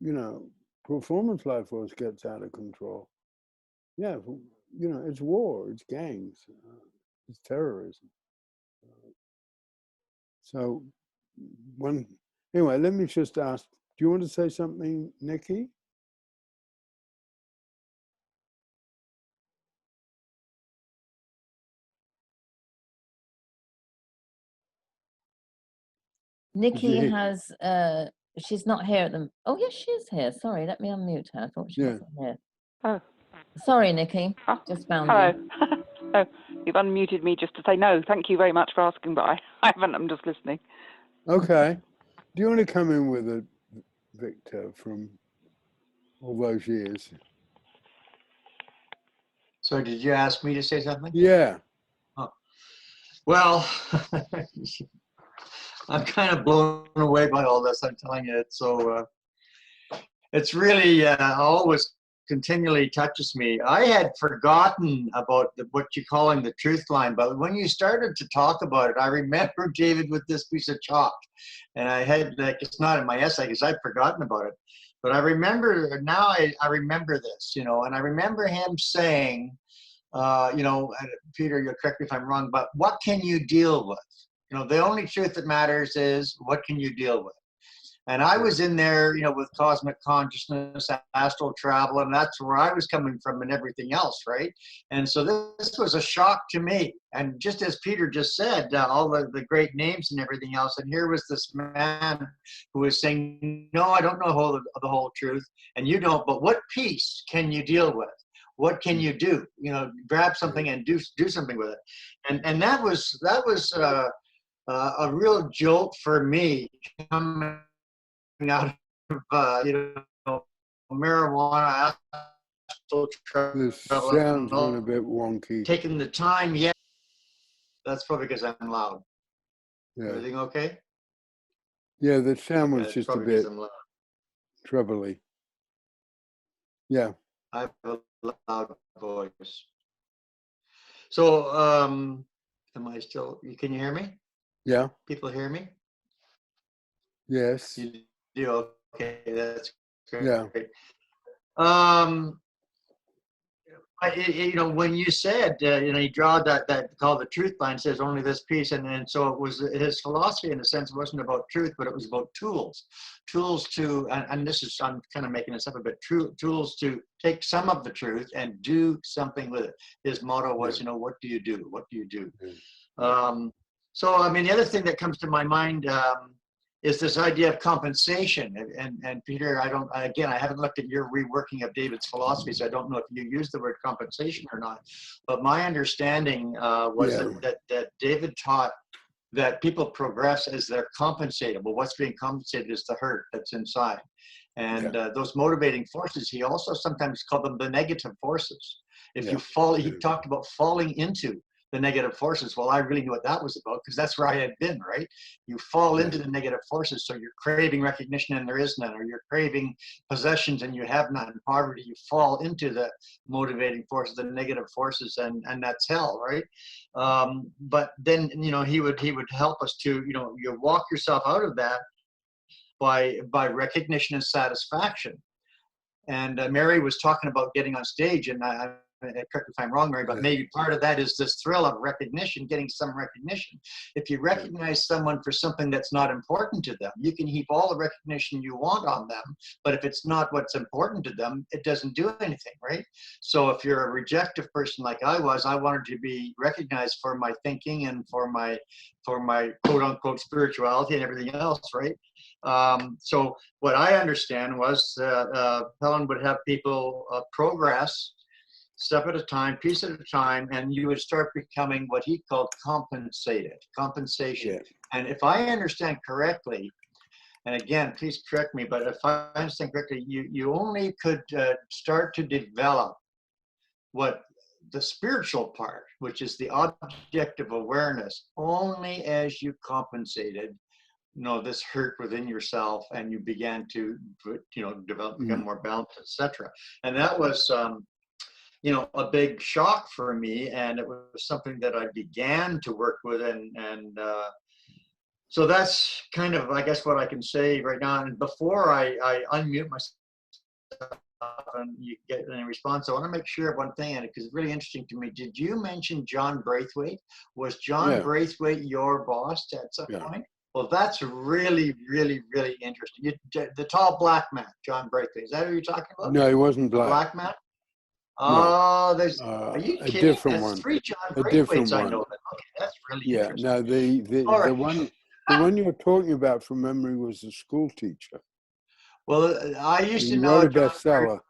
you know, performance life force gets out of control, yeah, you know, it's war, it's gangs, it's terrorism. So anyway, let me just ask, do you want to say something, Nikki? Nikki hear- has, she's not here at the, oh yes, she is here. Sorry, let me unmute her. I thought she Yeah. wasn't here. Oh, Sorry, Nikki, oh, just found hello. you. Oh, you've unmuted me just to say no. Thank you very much for asking, but I haven't. I'm just listening. Okay. Do you want to come in with it, Victor, from all those years? So did you ask me to say something? Yeah. Well, I'm kind of blown away by all this. I'm telling you, it's really always continually touches me. I had forgotten about what you're calling the truth line, but when you started to talk about it, I remember David with this piece of chalk, and I had, like, it's not in my essay because I'd forgotten about it, but I remember now. I remember this, you know, and I remember him saying, you know, Peter, you'll correct me if I'm wrong, but what can you deal with? You know, the only truth that matters is what can you deal with? And I was in there, you know, with cosmic consciousness, astral travel, and that's where I was coming from and everything else, right? And so this was a shock to me. And just as Peter just said, all the great names and everything else, and here was this man who was saying, no, I don't know the whole truth, and you don't, but what piece can you deal with? What can you do? You know, grab something and do something with it. And that was a real jolt for me coming out of you know, marijuana, The sound's going a bit wonky. taking the time yet. That's probably because I'm loud. Yeah. Everything okay? Yeah, the sound was Yeah, just a probably because bit I'm loud. troubly. Yeah. I have a loud voice. So, am I still? Can you hear me? Yeah. People hear me? Yes. You do? Okay, that's great. Yeah. You know, when you said, you know, he draw that called the truth line, says only this piece, and so it was his philosophy in a sense wasn't about truth, but it was about tools to, and this is, I'm kind of making this up a bit, tools to take some of the truth and do something with it. His motto was, you know, what do you do? What do you do? So, I mean, the other thing that comes to my mind is this idea of compensation. And Peter, I haven't looked at your reworking of David's philosophy, so I don't know if you use the word compensation or not. But my understanding was that David taught that people progress as they're compensated. Well, what's being compensated is the hurt that's inside. And those motivating forces, he also sometimes called them the negative forces. If you fall, he talked about falling into the negative forces. Well, I really knew what that was about because that's where I had been, right? You fall into the negative forces, so you're craving recognition and there is none, or you're craving possessions and you have none. Poverty, you fall into the motivating forces, the negative forces, and that's hell, right? But then, you know, he would help us to, you know, you walk yourself out of that by recognition and satisfaction. And Mary was talking about getting on stage, and correct if I'm wrong, Mary, but maybe part of that is this thrill of recognition, getting some recognition. If you recognize someone for something that's not important to them, you can heap all the recognition you want on them, but if it's not what's important to them, it doesn't do anything, right? So if you're a rejective person like I was, I wanted to be recognized for my thinking and for my quote unquote spirituality and everything else, right? So what I understand was Pellin would have people progress step at a time, piece at a time, and you would start becoming what he called compensation. And if I understand correctly, and again, please correct me, but if I understand correctly, you only could start to develop what the spiritual part, which is the objective awareness, only as you compensated, this hurt within yourself, and you began to, develop, become more balanced, etc. And that was, a big shock for me, and it was something that I began to work with, and so that's kind of, I guess, what I can say right now. And before I unmute myself and you get any response, I want to make sure of one thing, and because it's really interesting to me. Did you mention John Braithwaite? Was John Braithwaite your boss at some point? Well, that's really, really, really interesting. The tall black man, John Braithwaite. Is that who you're talking about? No, he wasn't The black. black man? No. Oh, are you A kidding? different That's one. 3 John A different Braithwaites I one. know. Okay, that's really Yeah. interesting. No, the All right. one you were talking about from memory was a school teacher. Well, I used He to wrote know a John bestseller.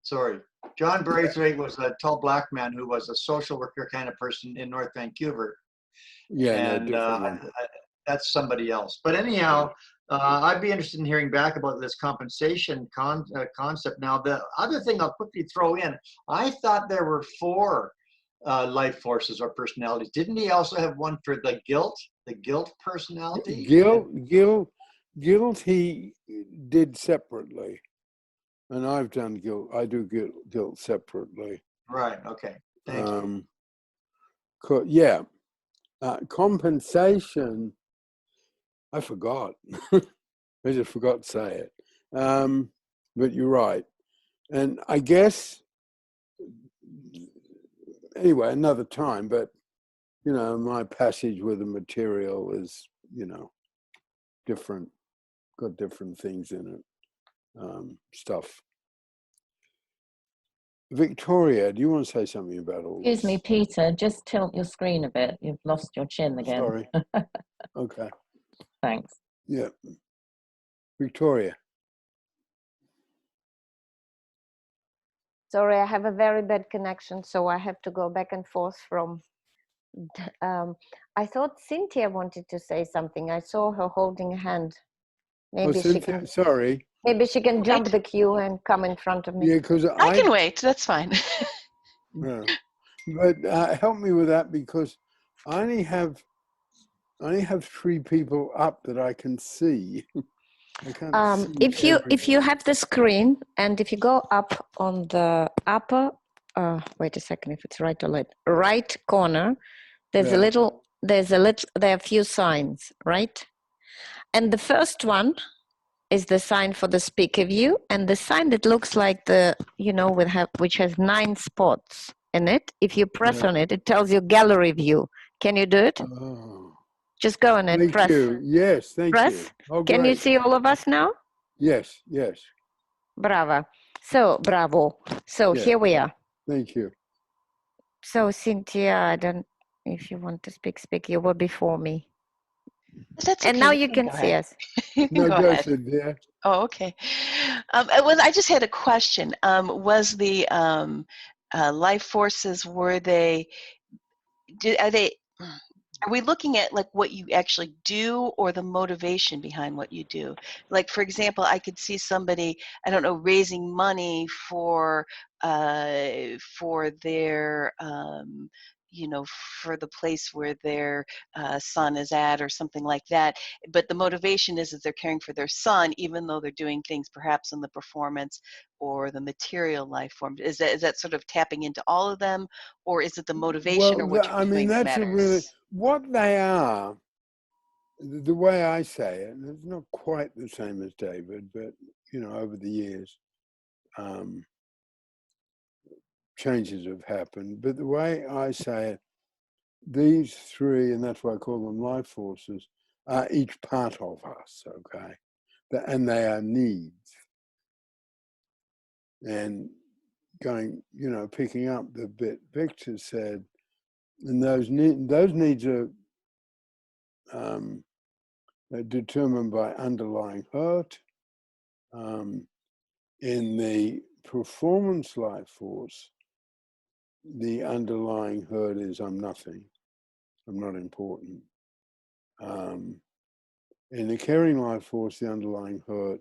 Sorry. John Braithwaite was a tall black man who was a social worker kind of person in North Vancouver. Yeah, And no, different one. that's somebody else. But anyhow, I'd be interested in hearing back about this compensation concept. Now, the other thing I'll quickly throw in, I thought there were 4 life forces or personalities. Didn't he also have one for the guilt personality? Guilt he did separately. And I've done guilt. I do guilt separately. Right. Okay. Thank you. Yeah. Compensation, I forgot. I just forgot to say it. But you're right. And I guess, anyway, another time, but, my passage with the material is, different, got different things in it, stuff. Victoria, do you want to say something about all this? Excuse me, Peter, just tilt your screen a bit. You've lost your chin again. Sorry. Okay. Thanks. Yeah. Victoria. Sorry, I have a very bad connection, so I have to go back and forth from. I thought Cynthia wanted to say something. I saw her holding a hand. Maybe she Cynthia, can. sorry. Maybe she can jump the queue and come in front of me. Yeah, because I can wait. That's fine. Yeah. But help me with that, because I only have 3 people up that I can see. I can't see if you have the screen, and if you go up on the upper, wait a second, if it's right or left, right corner, there's a little, there are a few signs, right? And the first one is the sign for the speaker view, and the sign that looks like the, which has 9 spots in it. If you press on it, it tells you gallery view. Can you do it? Oh. Just go on it, press. You. Yes, thank press. you. Oh, Can you see all of us now? Yes, yes. Bravo. Bravo. Here we are. Thank you. So Cynthia, I don't, if you want to speak, you were before me. That's and okay. now you can see us. No, go ahead. Yeah. Oh, okay. I just had a question. Was the life forces, are we looking at like what you actually do, or the motivation behind what you do? Like, for example, I could see somebody, I don't know, raising money for their for the place where their son is at, or something like that. But the motivation is that they're caring for their son, even though they're doing things perhaps in the performance or the material life form. Is that sort of tapping into all of them, or is it the motivation, or what you're doing that matters? What they are, the way I say it, and it's not quite the same as David, but, over the years, changes have happened. But the way I say it, these 3, and that's why I call them life forces, are each part of us, okay? And they are needs. And going, picking up the bit Victor said, and those needs are determined by underlying hurt. In the performance life force, the underlying hurt is I'm nothing, I'm not important. In the caring life force, the underlying hurt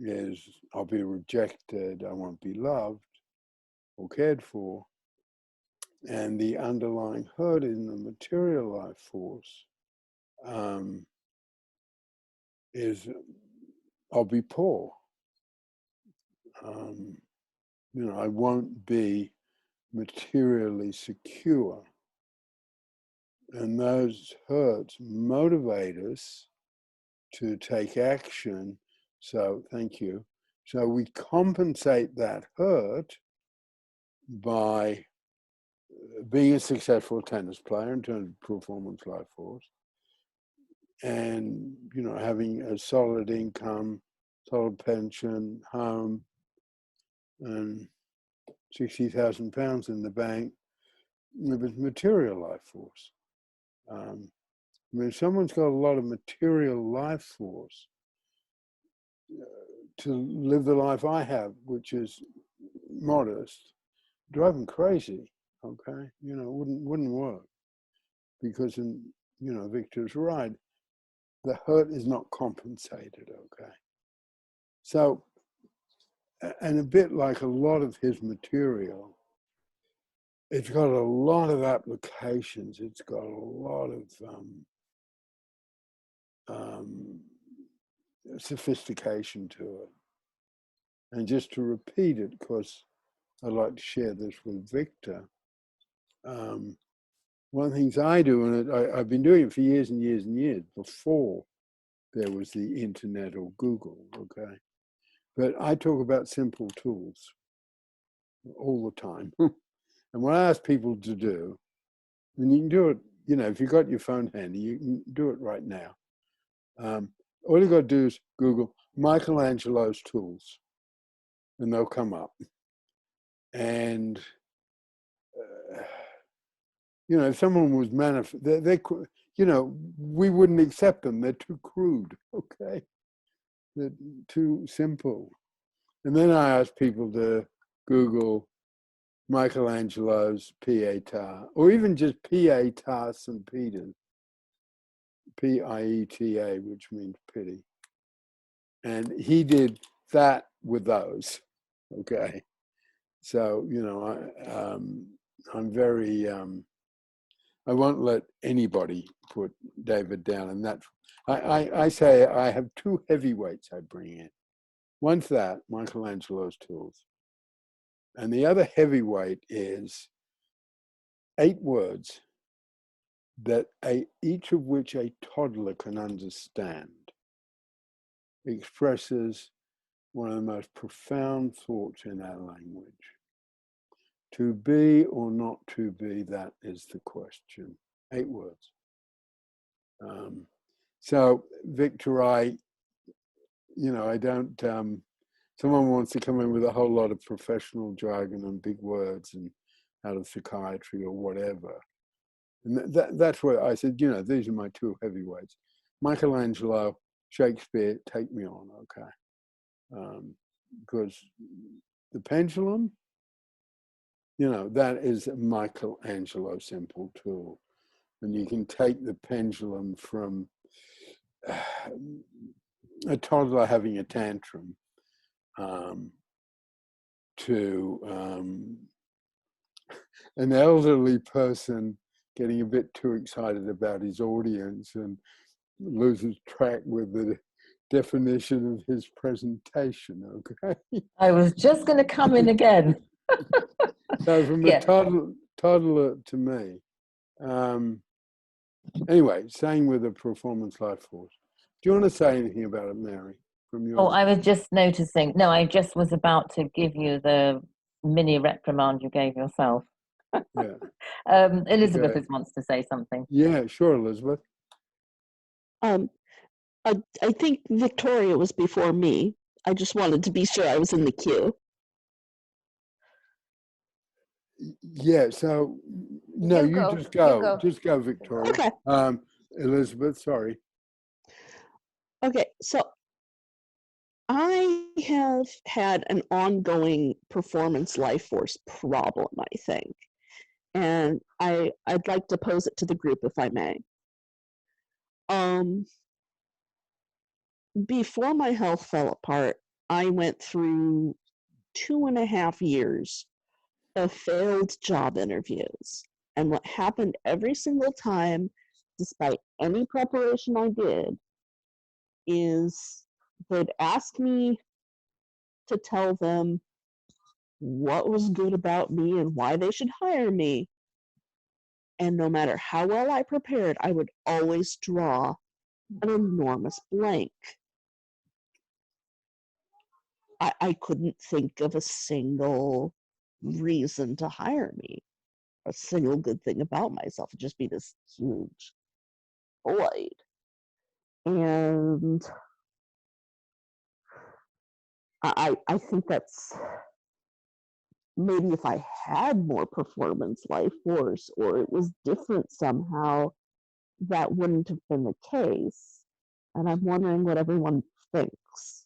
is I'll be rejected, I won't be loved. or cared for, and the underlying hurt in the material life force is, I'll be poor. You know, I won't be materially secure. And those hurts motivate us to take action. So, thank you. So we compensate that hurt by being a successful tennis player in terms of performance life force, and, you know, having a solid income, solid pension, home, and 60,000 pounds in the bank with material life force. I mean, if someone's got a lot of material life force to live the life I have, which is modest, drive them crazy. Okay, you know, wouldn't work, because, you know, Victor's right. The hurt is not compensated. Okay, so, and a bit like a lot of his material, it's got a lot of applications. It's got a lot of sophistication to it. And just to repeat it, because I'd like to share this with Victor. One of the things I do, and I've been doing it for years and years and years before there was the internet or Google, okay? But I talk about simple tools all the time. And what I ask people to do, and you can do it, you know, if you've got your phone handy, you can do it right now. All you've got to do is Google Michelangelo's tools, and they'll come up. And, you know, if someone was they you know, we wouldn't accept them. They're too crude, okay? They're too simple. And then I ask people to Google Michelangelo's Pietà, or even just Pietà St. Peter's, Pieta, which means pity. And he did that with those, okay? So, you know, I'm very, I won't let anybody put David down. And that's, I say I have two heavyweights I bring in. One's that, Michelangelo's tools. And the other heavyweight is 8 words that each of which a toddler can understand, expresses one of the most profound thoughts in our language. To be or not to be, that is the question. 8 words. So, Victor, you know, I don't, someone wants to come in with a whole lot of professional jargon and big words and out of psychiatry or whatever. And that's where I said, you know, these are my two heavyweights. Michelangelo, Shakespeare, take me on, okay? Because the pendulum, you know, that is a Michelangelo simple tool. And you can take the pendulum from a toddler having a tantrum to an elderly person getting a bit too excited about his audience and loses track with the definition of his presentation, okay? I was just going to come in again. So from a toddler to me. Anyway, staying with the performance life force. Do you want to say anything about it, Mary? From your I was just noticing. No, I just was about to give you the mini reprimand you gave yourself. Yeah. Elizabeth wants to say something. Yeah, sure, Elizabeth. I think Victoria was before me. I just wanted to be sure I was in the queue. Yeah, so no, you go, just go. you go. Just go, Victoria. Okay. Elizabeth, sorry. Okay, so I have had an ongoing performance life force problem, I think. And I'd like to pose it to the group if I may. Before my health fell apart, I went through 2.5 years of failed job interviews. And what happened every single time, despite any preparation I did, is they'd ask me to tell them what was good about me and why they should hire me. And no matter how well I prepared, I would always draw an enormous blank. I couldn't think of a single reason to hire me, a single good thing about myself. It'd just be this huge void. And I think that's maybe if I had more performance life force or it was different somehow, that wouldn't have been the case. And I'm wondering what everyone thinks.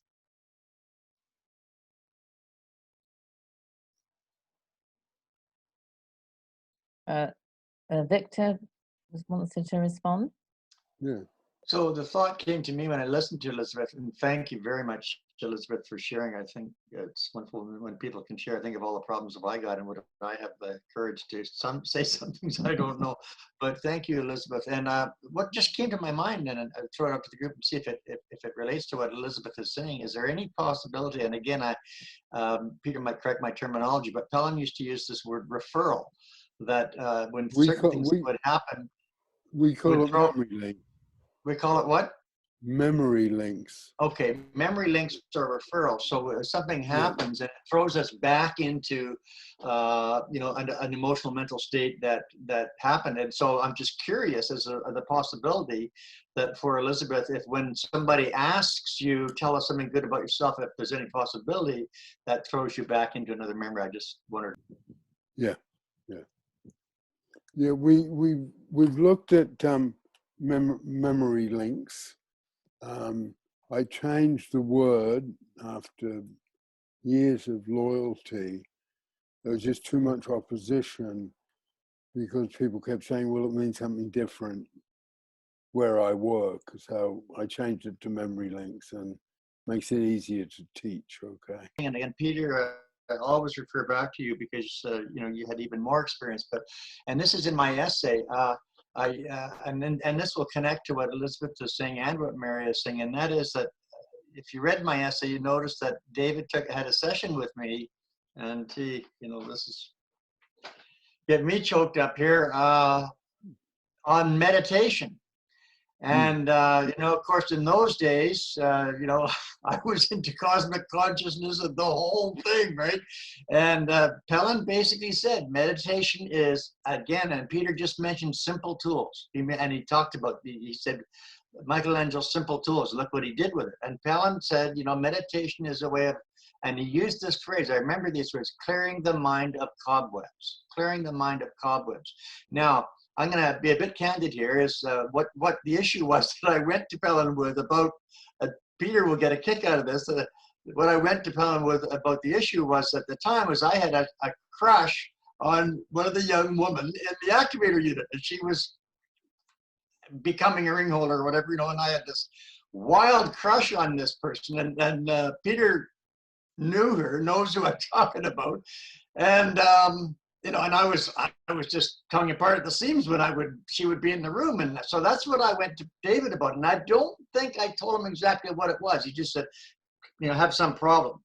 Victor wants to respond. Yeah. So the thought came to me when I listened to Elizabeth, and thank you very much, Elizabeth, for sharing. I think it's wonderful when people can share. I think of all the problems that I got and what I have the courage to say some things I don't know. But thank you, Elizabeth. And what just came to my mind, and I'll throw it out to the group and see if it relates to what Elizabeth is saying. Is there any possibility, and again, Peter might correct my terminology, but Pellin used to use this word referral, that when certain things would happen, we call it memory link. We call it what? Memory links. Okay, memory links are referrals. So if something happens and it throws us back into, an emotional mental state that happened. And so I'm just curious as the possibility that for Elizabeth, if when somebody asks you, tell us something good about yourself, if there's any possibility that throws you back into another memory. I just wondered. Yeah. We've looked at memory links. I changed the word after years of loyalty. There was just too much opposition because people kept saying, well, it means something different where I work. So I changed it to memory links and makes it easier to teach, okay? And again, Peter, I always refer back to you because, you had even more experience. And this is in my essay. And this will connect to what Elizabeth is saying and what Mary is saying, and that is that if you read my essay, you notice that David had a session with me, and this is get me choked up here on meditation. And of course, in those days, I was into cosmic consciousness and the whole thing, right? And Pellin basically said meditation is, again, and Peter just mentioned simple tools. He talked about, he said, Michelangelo's simple tools, look what he did with it. And Pellin said, meditation is a way of, and he used this phrase, I remember these words, clearing the mind of cobwebs, clearing the mind of cobwebs. Now, I'm going to be a bit candid here, is what the issue was that I went to Pellin with about, Peter will get a kick out of this, what I went to Pellin with about the issue was at the time was I had a crush on one of the young women in the activator unit, and she was becoming a ring holder or whatever, and I had this wild crush on this person, and Peter knows who I'm talking about, and and I was just tongue apart at the seams when she would be in the room, and so that's what I went to David about, and I don't think I told him exactly what it was. He just said, have some problem,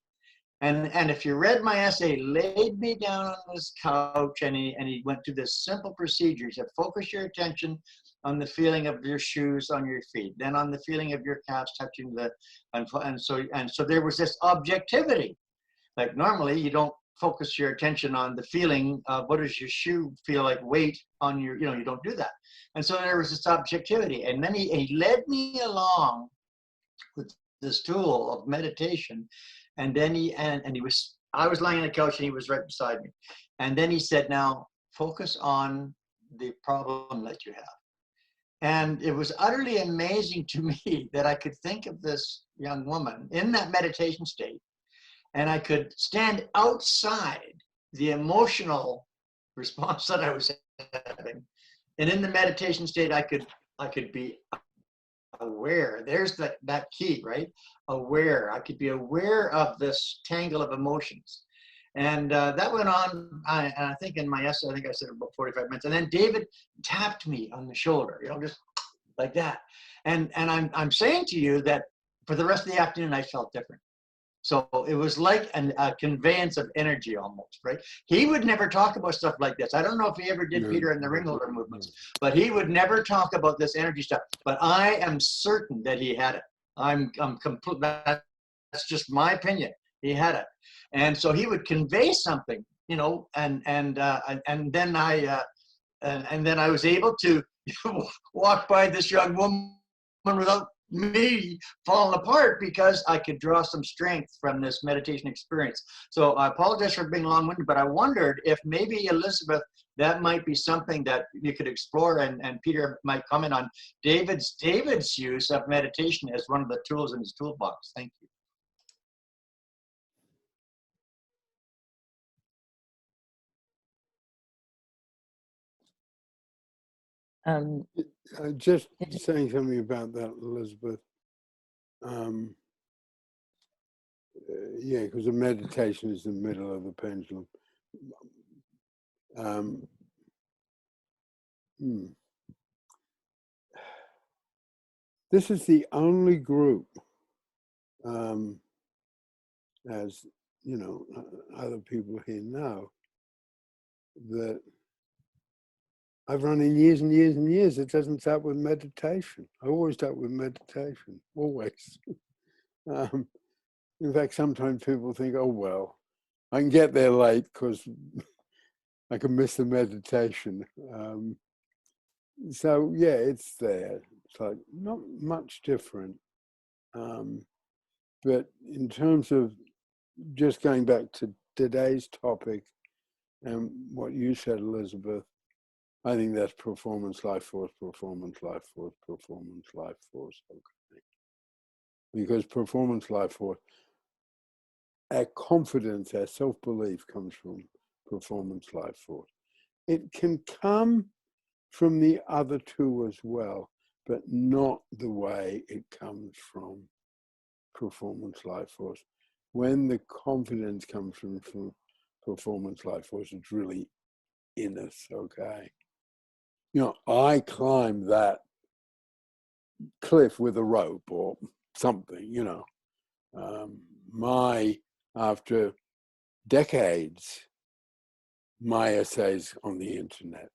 and if you read my essay, he laid me down on this couch, and he went through this simple procedure. He said, focus your attention on the feeling of your shoes on your feet, then on the feeling of your calves touching and so there was this objectivity. Like normally you don't focus your attention on the feeling of what does your shoe feel like weight on your, you don't do that. And so there was this objectivity. And then he led me along with this tool of meditation. And then I was lying on the couch and he was right beside me. And then he said, now focus on the problem that you have. And it was utterly amazing to me that I could think of this young woman in that meditation state, and I could stand outside the emotional response that I was having. And in the meditation state, I could be aware. There's that key, right? Aware. I could be aware of this tangle of emotions. And that went on, and I think in my essay, I think I said about 45 minutes. And then David tapped me on the shoulder, you know, just like that. And I'm saying to you that for the rest of the afternoon, I felt different. So it was like a conveyance of energy almost, right? He would never talk about stuff like this. I don't know if he ever did Peter and the Ringholder movements, but he would never talk about this energy stuff. But I am certain that he had it. I'm complete. That's just my opinion. He had it, and so he would convey something, you know, and then I was able to walk by this young woman without me falling apart because I could draw some strength from this meditation experience. So I apologize for being long-winded, but I wondered if maybe, Elizabeth, that might be something that you could explore, and Peter might comment on David's use of meditation as one of the tools in his toolbox. Thank you. Just saying something about that, Elizabeth. Yeah, because the meditation is the middle of the pendulum. This is the only group, as you know, other people here know, that I've run in years and years and years. It doesn't start with meditation. I always start with meditation, always. In fact, sometimes people think, oh, well, I can get there late because I can miss the meditation. So, yeah, it's there. It's like not much different. But in terms of just going back to today's topic and what you said, Elizabeth, I think that's performance, life force, performance, life force, performance, life force. Okay. Because performance, life force, our confidence, our self-belief comes from performance, life force. It can come from the other two as well, but not the way it comes from performance, life force. When the confidence comes from performance, life force, it's really in us, okay? You know, I climbed that cliff with a rope or something, you know. After decades, my essays on the internet.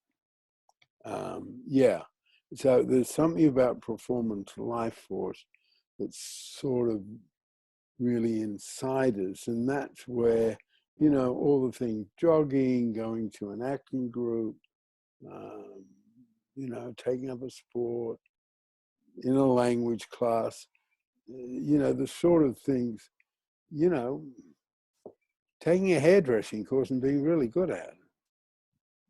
Yeah, so there's something about performance life force that's sort of really inside us, and that's where, you know, all the things, jogging, going to an acting group, you know, taking up a sport, in a language class, you know, the sort of things, you know, taking a hairdressing course and being really good at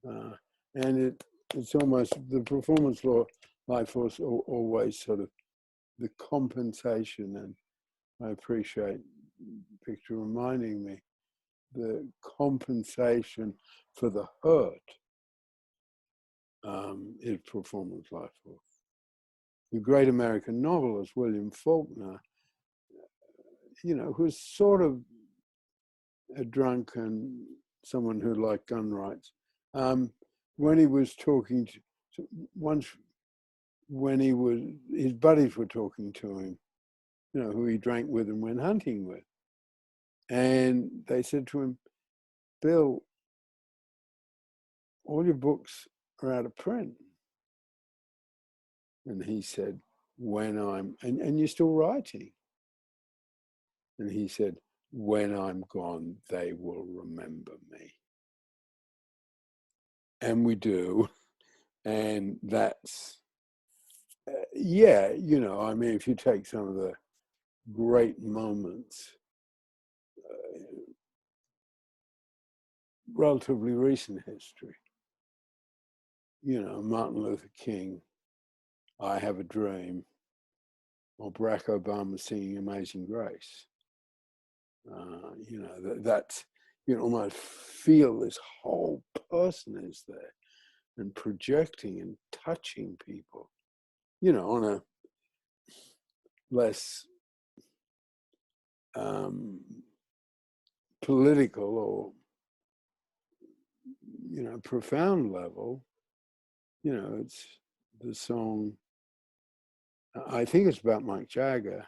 it. And it's almost the performance law, life force, always sort of the compensation. And I appreciate Victor reminding me, the compensation for the hurt is performance life force. The great American novelist, William Faulkner, you know, who's sort of a drunk and someone who liked gun rights. When he was talking to, once when his buddies were talking to him, you know, who he drank with and went hunting with. And they said to him, Bill, all your books are out of print. And he said, and you're still writing. And he said, when I'm gone, they will remember me. And we do. And that's, yeah, you know, I mean, if you take some of the great moments, relatively recent history, you know, Martin Luther King, I Have a Dream, or Barack Obama singing Amazing Grace. You know, that's, you know, almost feel this whole person is there and projecting and touching people, you know, on a less political or profound level, it's the song, I think it's about Mike Jagger,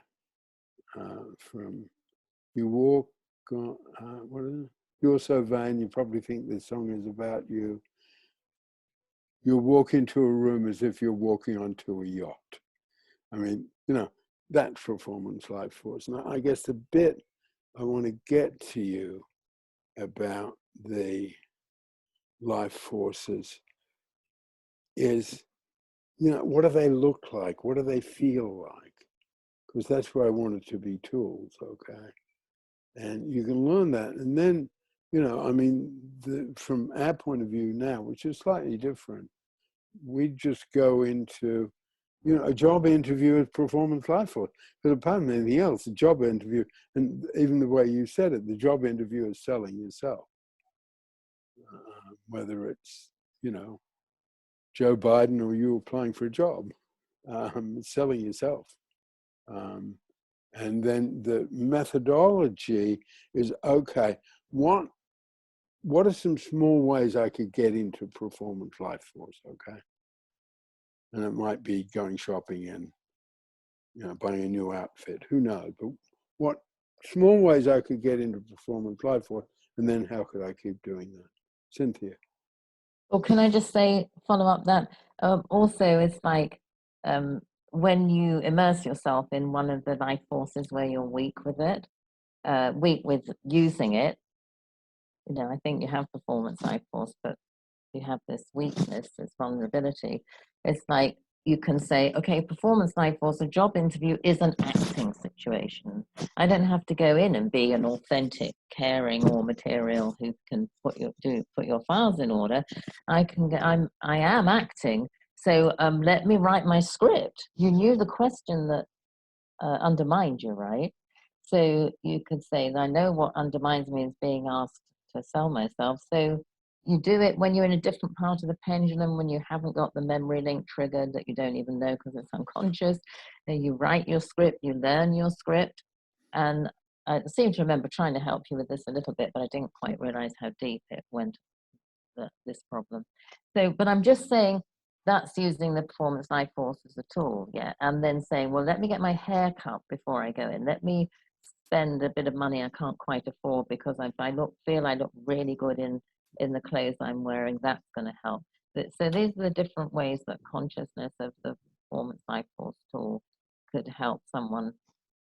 from You Walk on, what is it? You're so vain, you probably think this song is about you. You walk into a room as if you're walking onto a yacht. I mean, that's performance life force. And I guess the bit I want to get to you about the life forces is, what do they look like? What do they feel like? Because that's where I want it to be tools, okay? And you can learn that. And then, from our point of view now, which is slightly different, we just go into, a job interview is performance life force. Because apart from anything else, a job interview, and even the way you said it, the job interview is selling yourself. Whether it's, Joe Biden or you applying for a job, selling yourself. And then the methodology is, okay, what are some small ways I could get into performance life force, okay? And it might be going shopping and, buying a new outfit, who knows? But what small ways I could get into performance life force, and then how could I keep doing that? Cynthia. Well, can I just say, follow up that? Also, it's like when you immerse yourself in one of the life forces where you're weak with it, weak with using it, I think you have performance life force, but you have this weakness, this vulnerability. It's like you can say, okay, performance life force, a job interview is an acting situation. I don't have to go in and be an authentic, caring or material who can put your files in order. I am acting. So let me write my script. You knew the question that undermined you, right? So you could say, I know what undermines me is being asked to sell myself. So you do it when you're in a different part of the pendulum, when you haven't got the memory link triggered that you don't even know because it's unconscious. Then you write your script, you learn your script. And I seem to remember trying to help you with this a little bit, but I didn't quite realize how deep it went, this problem. So, but I'm just saying that's using the performance life force as a tool, yeah. And then saying, well, let me get my hair cut before I go in. Let me spend a bit of money I can't quite afford because if I feel I look really good in the clothes I'm wearing, that's going to help. So these are the different ways that consciousness of the performance life force tool could help someone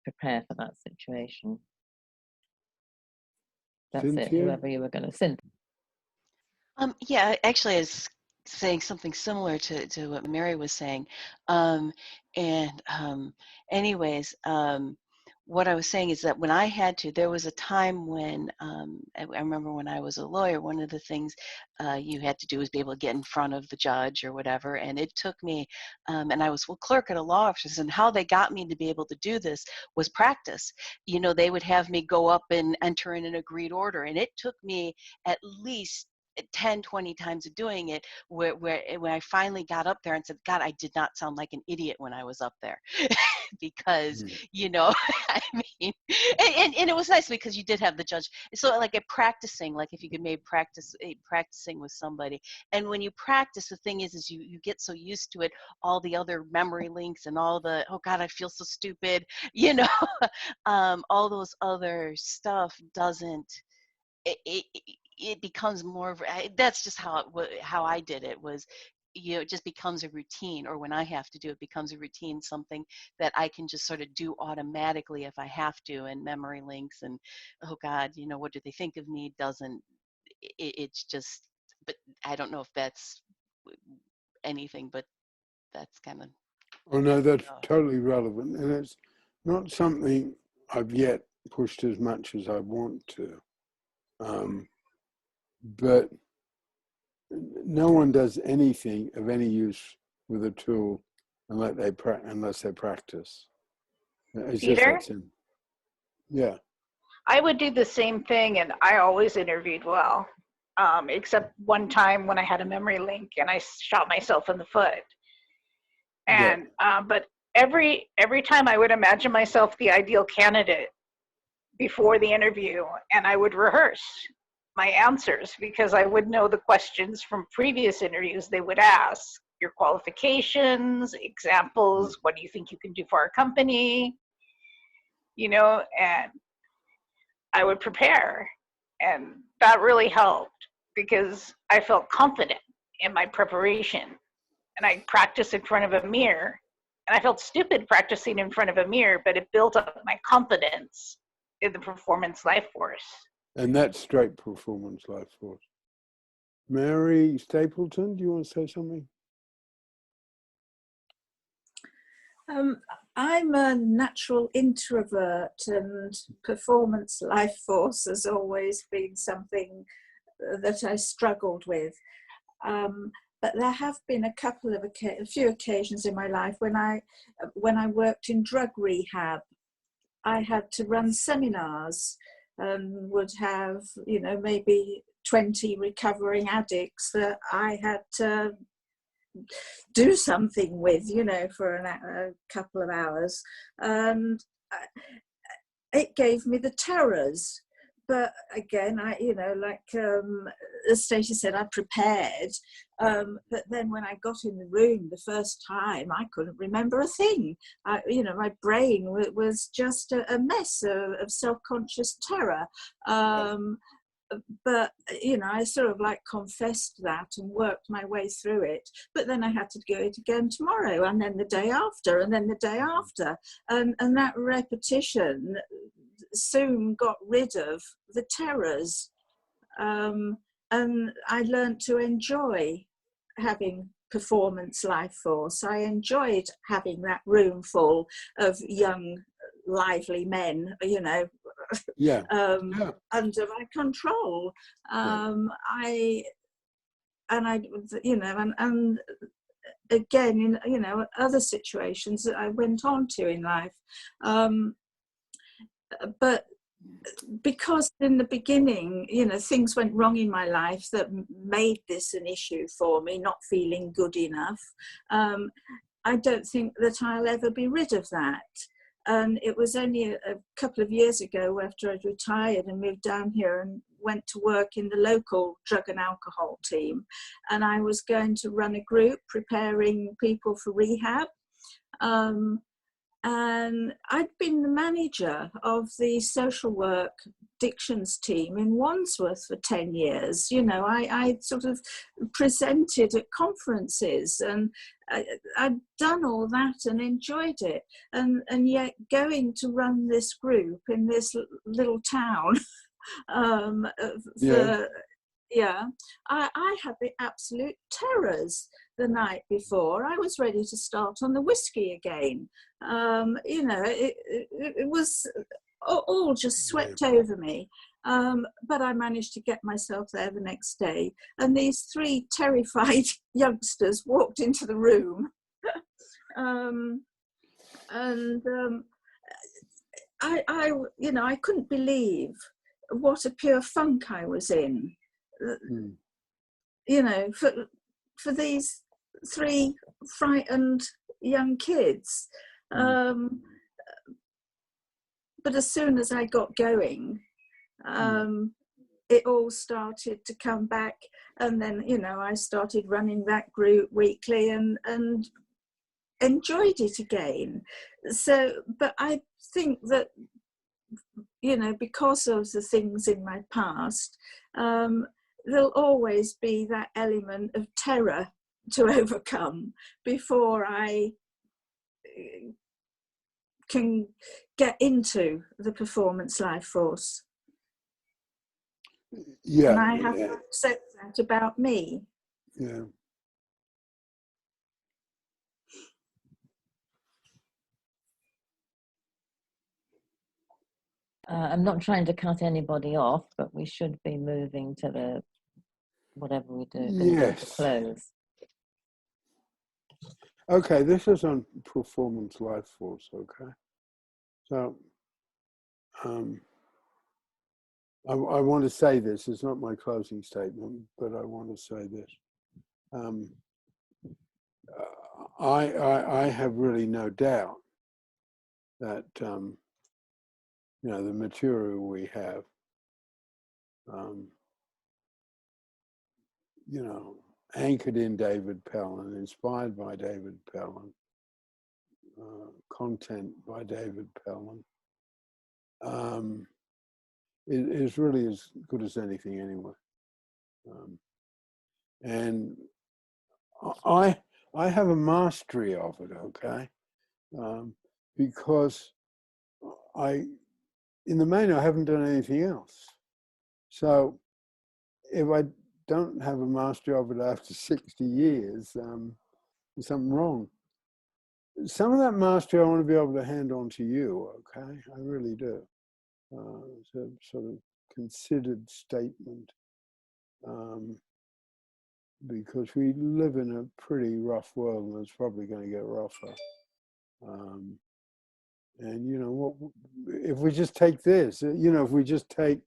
prepare for that situation. That's Cynthia? it, whoever you were going to send. Yeah, actually, I was saying something similar to what Mary was saying. Anyways, what I was saying is that when I had to, there was a time when, I remember when I was a lawyer, one of the things you had to do was be able to get in front of the judge or whatever. And it took me, and I was a clerk at a law office, and how they got me to be able to do this was practice. They would have me go up and enter in an agreed order. And it took me at least 10, 20 times of doing it when I finally got up there and said, God, I did not sound like an idiot when I was up there. Because, I mean, and it was nice because you did have the judge. So like practicing, like if you could maybe practicing with somebody. And when you practice, the thing is you get so used to it, all the other memory links and all the, oh God, I feel so stupid, all those other stuff doesn't, it becomes more of, that's just how I did it was, it just becomes a routine, or when I have to do it, becomes a routine, something that I can just sort of do automatically if I have to, and memory links and, oh God, what do they think of me? It's just, but I don't know if that's anything, but that's kind of. Oh no, that's totally relevant. And it's not something I've yet pushed as much as I want to. But no one does anything of any use with a tool unless they practice. It's Peter? just that simple. Yeah. I would do the same thing, and I always interviewed well, except one time when I had a memory link and I shot myself in the foot. And but every time I would imagine myself the ideal candidate before the interview, and I would rehearse. my answers because I would know the questions from previous interviews they would ask. Your qualifications, examples, what do you think you can do for our company? You know, and I would prepare. And that really helped because I felt confident in my preparation. And I practiced in front of a mirror. And I felt stupid practicing in front of a mirror, but it built up my confidence in the performance life force. And that's straight performance life force. Mary Stapleton, do you want to say something? I'm a natural introvert, and performance life force has always been something that I struggled with. But there have been a few occasions in my life when I worked in drug rehab. I had to run seminars and would have, you know, maybe 20 recovering addicts that I had to do something with, you know, for a couple of hours. And it gave me the terrors. But again, you know, like as Stacey said, I prepared. But then when I got in the room the first time, I couldn't remember a thing. You know, my brain was just a mess of self-conscious terror. But, you know, I sort of like confessed that and worked my way through it. But then I had to do it again tomorrow, and then the day after, and then the day after. And that repetition soon got rid of the terrors. And I learned to enjoy having performance life force. I enjoyed having that room full of young, lively men, you know, under my control. You know, and again, in, you know, other situations that I went on to in life. But because in the beginning, you know, things went wrong in my life that made this an issue for me, not feeling good enough, I don't think that I'll ever be rid of that. And it was only a couple of years ago, after I'd retired and moved down here and went to work in the local drug and alcohol team, and I was going to run a group preparing people for rehab. And I'd been the manager of the social work addictions team in Wandsworth for 10 years. You know, I sort of presented at conferences, and I'd done all that and enjoyed it. And yet going to run this group in this little town, I had the absolute terrors the night before. I was ready to start on the whiskey again. You know, it was all just swept over me. But I managed to get myself there the next day. And these three terrified youngsters walked into the room. You know, I couldn't believe what a pure funk I was in. You know, for these three frightened young kids. But as soon as I got going, it all started to come back. And then, you know, I started running that group weekly and enjoyed it again. So, but I think that, you know, because of the things in my past, there'll always be that element of terror to overcome before I can get into the performance life force. Yeah. And I have to accept that about me. Yeah. I'm not trying to cut anybody off, but we should be moving to the whatever we do. Yes. To close. Okay, this is on performance life force. Okay, so I want to say this. It's not my closing statement, but I want to say this. I have really no doubt that you know, the material we have you know, anchored in David Pellin, inspired by David Pellin, content by David Pellin, is really as good as anything anyway. And I have a mastery of it, okay, because in the main, I haven't done anything else. So if I don't have a mastery of it after 60 years, there's something wrong. Some of that mastery I want to be able to hand on to you, okay? I really do. It's a sort of considered statement, because we live in a pretty rough world, and it's probably going to get rougher. And you know, what if we just take this? You know, if we just take,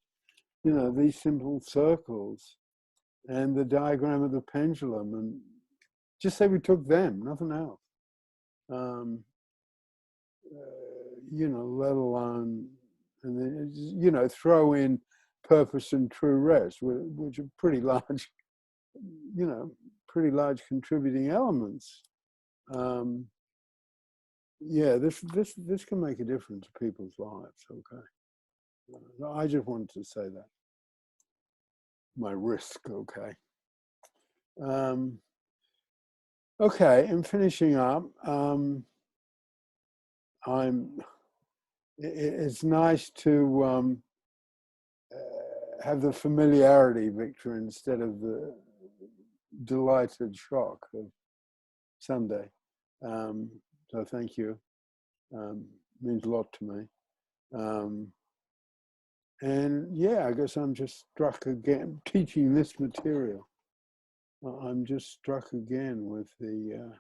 you know, these simple circles and the diagram of the pendulum, and just say we took them, nothing else. You know, let alone, and then, you know, throw in purpose and true rest, which are pretty large, you know, pretty large contributing elements. Yeah, this can make a difference to people's lives. Okay, I just wanted to say that. My risk, okay. Okay, and finishing up, it's nice to have the familiarity, Victor, instead of the delighted shock of Sunday. So thank you. Means a lot to me. And yeah, I guess I'm just struck again, teaching this material. I'm just struck again with the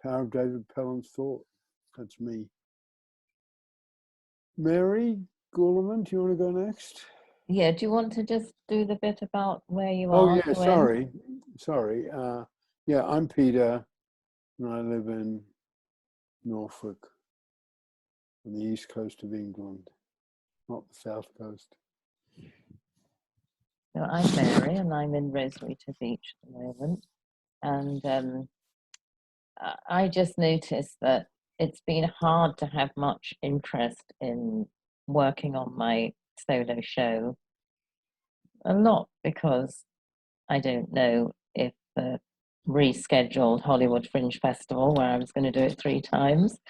power of David Pellin's thought. That's me. Mary Gourman, do you want to go next? Yeah, do you want to just do the bit about where you Oh are? yeah, sorry. Yeah, I'm Peter, and I live in Norfolk, on the east coast of England, not the south coast. So I'm Mary, and I'm in Rosewater Beach at the moment. And I just noticed that it's been hard to have much interest in working on my solo show. A lot because I don't know if the rescheduled Hollywood Fringe Festival, where I was going to do it 3 times,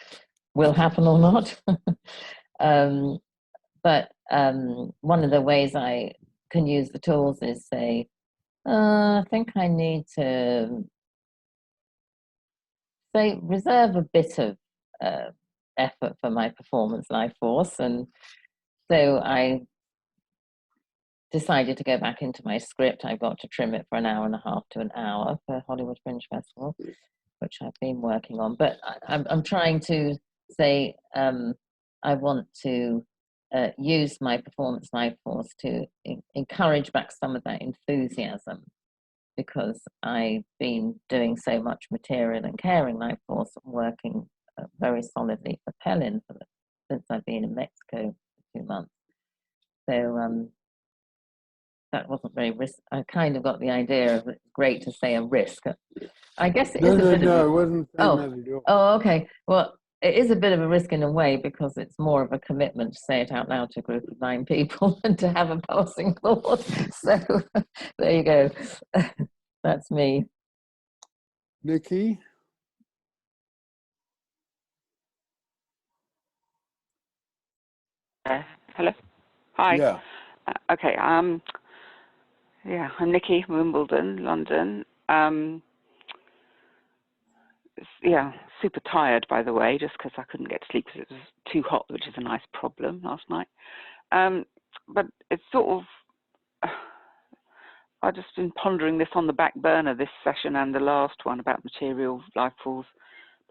will happen or not. But one of the ways I can use the tools is say, I think I need to say reserve a bit of effort for my performance life force, and so I decided to go back into my script. I've got to trim it for 1.5 hours to an hour for Hollywood Fringe Festival, which I've been working on. But I'm trying to say I want to use my performance life force to encourage back some of that enthusiasm, because I've been doing so much material and caring life force, working very solidly for Pellin since I've been in Mexico for 2 months. So that wasn't very risk. I kind of got the idea of it's great to say a risk. I guess it is a bit of a, it wasn't. Oh, okay. Well, it is a bit of a risk in a way, because it's more of a commitment to say it out loud to a group of 9 people than to have a passing thought. So there you go. That's me. Nikki? Hello. Hi. Yeah. Okay. Yeah, I'm Nikki, Wimbledon, London. Yeah, super tired, by the way, just because I couldn't get to sleep because it was too hot, which is a nice problem last night. But it's sort of, I've just been pondering this on the back burner, this session and the last one about material life force,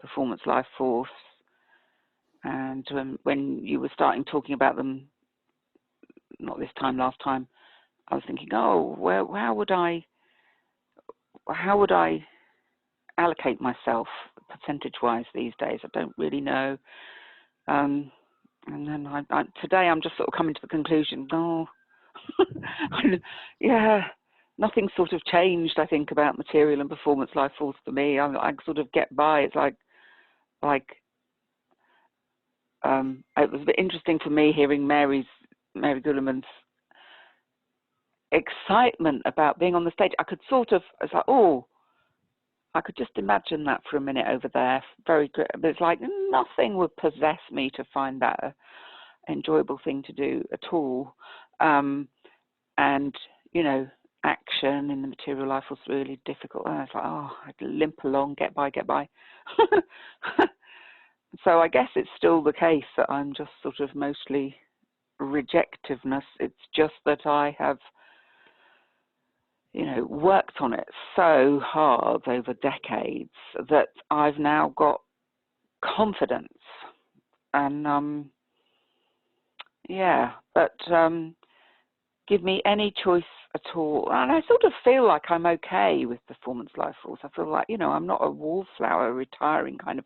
performance life force. And when you were starting talking about them, not this time, last time, I was thinking, oh, well, how would I allocate myself percentage-wise these days? I don't really know. And then today I'm just sort of coming to the conclusion, yeah, nothing sort of changed, I think, about material and performance life force for me. I sort of get by. It's like it was a bit interesting for me hearing Mary Guillerman's excitement about being on the stage. I could sort of, it's like, oh, I could just imagine that for a minute over there. Very good. But it's like nothing would possess me to find that an enjoyable thing to do at all. And, you know, action in the material life was really difficult. And I was like, oh, I'd limp along, get by. So I guess it's still the case that I'm just sort of mostly rejectiveness. It's just that I have, you know, worked on it so hard over decades that I've now got confidence. And yeah, but give me any choice at all, and I sort of feel like I'm okay with performance life force. I feel like, you know, I'm not a wallflower retiring kind of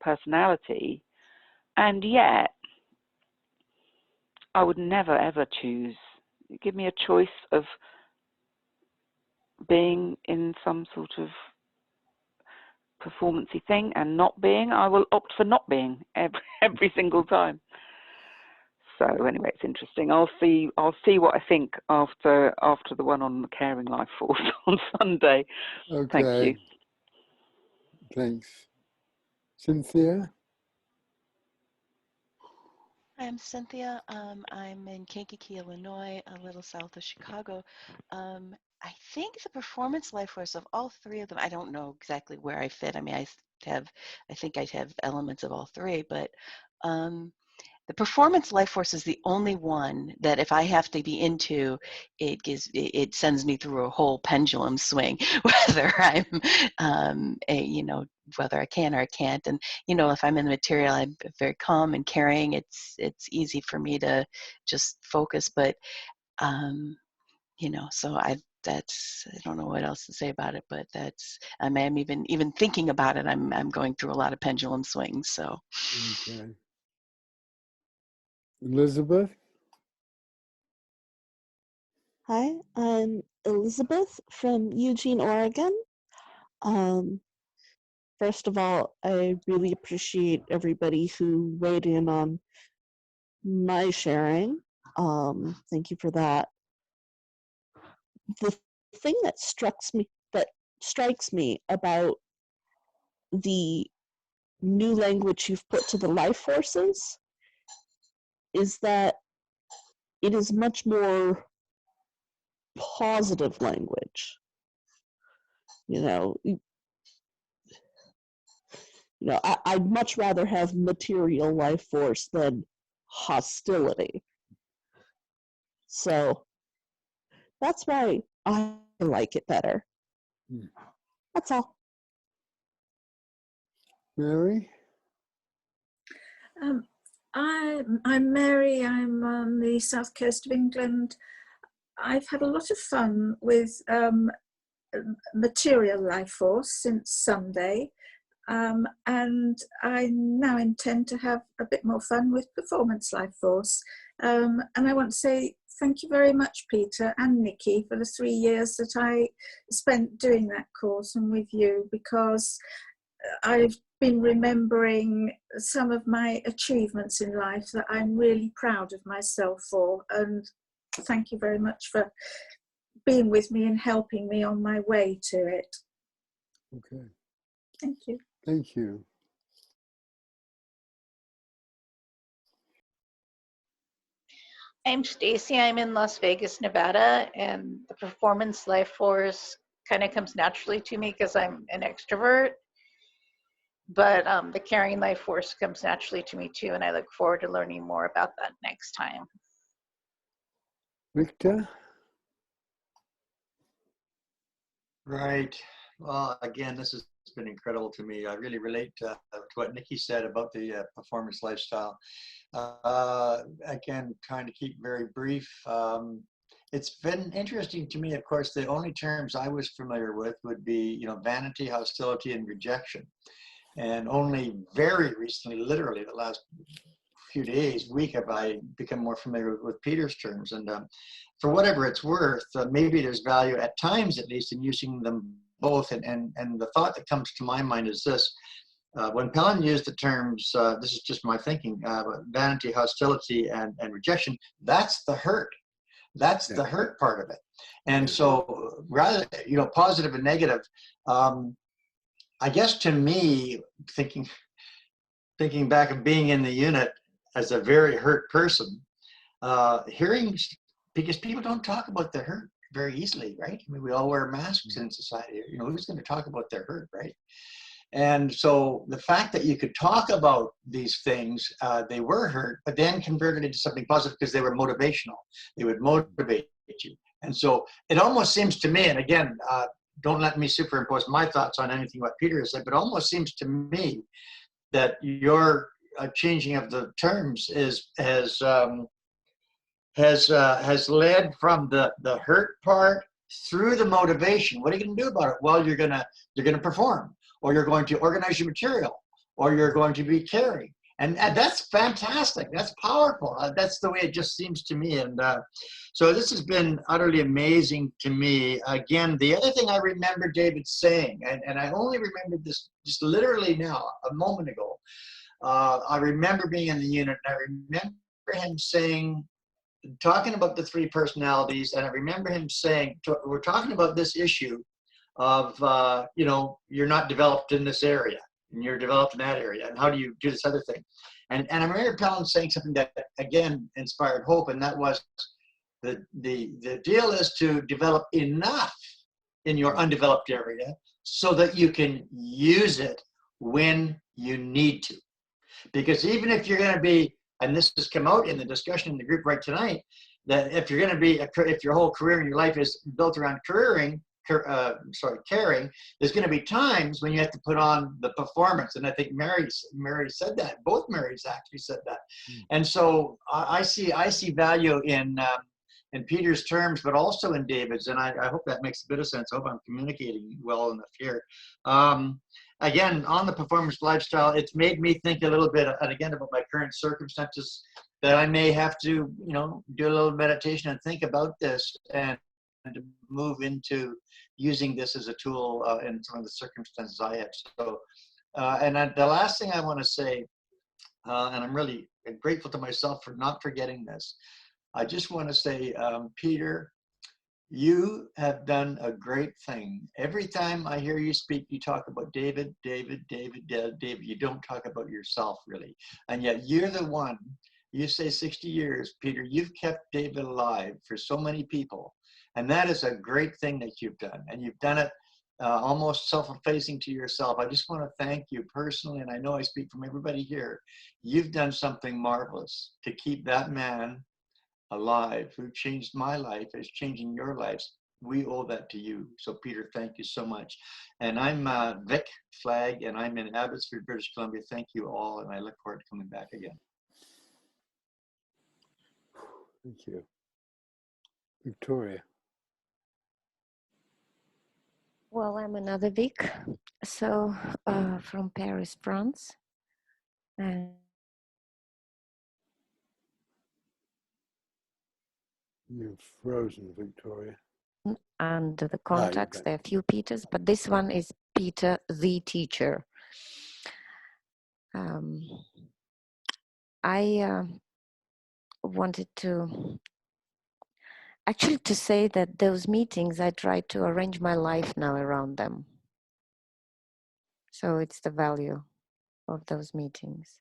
personality, and yet I would never ever choose. Give me a choice of being in some sort of performancey thing and not being. I will opt for not being every single time. So anyway, it's interesting. I'll see what I think after the one on the caring life force on Sunday. Okay. Thank you. Thanks. Cynthia? I'm Cynthia. I'm in Kankakee, Illinois, a little south of Chicago. I think the performance life force of all three of them, I don't know exactly where I fit. I mean, I think I'd have elements of all three, but the performance life force is the only one that if I have to be into, it sends me through a whole pendulum swing, whether I'm, whether I can or I can't. And, you know, if I'm in the material, I'm very calm and caring. It's easy for me to just focus, but, you know, so I don't know what else to say about it, but I'm even thinking about it, I'm going through a lot of pendulum swings, so. Okay. Elizabeth? Hi, I'm Elizabeth from Eugene, Oregon. First of all, I really appreciate everybody who weighed in on my sharing. Thank you for that. The thing that strikes me about the new language you've put to the life forces is that it is much more positive language. I'd much rather have material life force than hostility. So that's why I like it better. That's all. Mary? I'm Mary. I'm on the south coast of England. I've had a lot of fun with material life force since Sunday, and I now intend to have a bit more fun with performance life force. And I want to say thank you very much, Peter and Nikki, for the 3 years that I spent doing that course and with you, because I've been remembering some of my achievements in life that I'm really proud of myself for. And thank you very much for being with me and helping me on my way to it. Okay. Thank you. Thank you. I'm Stacy. I'm in Las Vegas, Nevada, and the performance life force kind of comes naturally to me because I'm an extrovert. But the caring life force comes naturally to me too, and I look forward to learning more about that next time. Victor? Right. Well, again, this has been incredible to me. I really relate to what Nikki said about the performance lifestyle. Again, trying to keep very brief. It's been interesting to me, of course, the only terms I was familiar with would be, vanity, hostility, and rejection. And only very recently, literally the last few days, week, have I become more familiar with Peter's terms. And for whatever it's worth, maybe there's value at times, at least, in using them both. And the thought that comes to my mind is this. When Pellin used the terms, this is just my thinking, vanity, hostility, and rejection, that's the hurt. That's the hurt part of it. And so rather, positive and negative, I guess to me, thinking back of being in the unit as a very hurt person, hearing, because people don't talk about their hurt very easily, right? I mean, we all wear masks in society. Who's going to talk about their hurt, right? And so the fact that you could talk about these things, they were hurt, but then converted into something positive because they were motivational. They would motivate you. And so it almost seems to me, and again, don't let me superimpose my thoughts on anything what Peter has said, but it almost seems to me that your changing of the terms has led from the hurt part through the motivation. What are you going to do about it? Well, you're going to perform, or you're going to organize your material, or you're going to be caring. And that's fantastic. That's powerful. That's the way it just seems to me. And so this has been utterly amazing to me. Again, the other thing I remember David saying, and I only remembered this just literally now, a moment ago. I remember being in the unit, and I remember him saying, talking about the three personalities, and I remember him saying, we're talking about this issue of, you're not developed in this area, and you're developed in that area, and how do you do this other thing? And I remember Pellin saying something that, again, inspired hope, and that was, the deal is to develop enough in your undeveloped area so that you can use it when you need to. Because even if you're going to be, and this has come out in the discussion in the group right tonight, that if you're going to be, if your whole career in your life is built around caring, there's going to be times when you have to put on the performance. And I think Mary said that. Both Marys actually said that. And so I see value in Peter's terms, but also in David's. And I hope that makes a bit of sense. I hope I'm communicating well enough here. Again, on the performance lifestyle, it's made me think a little bit, and again, about my current circumstances, that I may have to, do a little meditation and think about this and to move into using this as a tool in some of the circumstances I had. So, the last thing I want to say, and I'm really grateful to myself for not forgetting this, I just want to say, Peter, you have done a great thing. Every time I hear you speak, you talk about David. You don't talk about yourself, really. And yet you're the one, you say 60 years, Peter, you've kept David alive for so many people. And that is a great thing that you've done. And you've done it almost self-effacing to yourself. I just want to thank you personally, and I know I speak from everybody here. You've done something marvelous to keep that man alive, who changed my life, is changing your lives. We owe that to you. So Peter, thank you so much. And I'm Vic Flagg, and I'm in Abbotsford, British Columbia. Thank you all, and I look forward to coming back again. Thank you. Victoria. Well, I'm another Vic, so from Paris, France. And You're frozen, Victoria. under the contacts, there are a few Peters, but this one is Peter the teacher. I wanted to actually to say that those meetings, I try to arrange my life now around them. So it's the value of those meetings,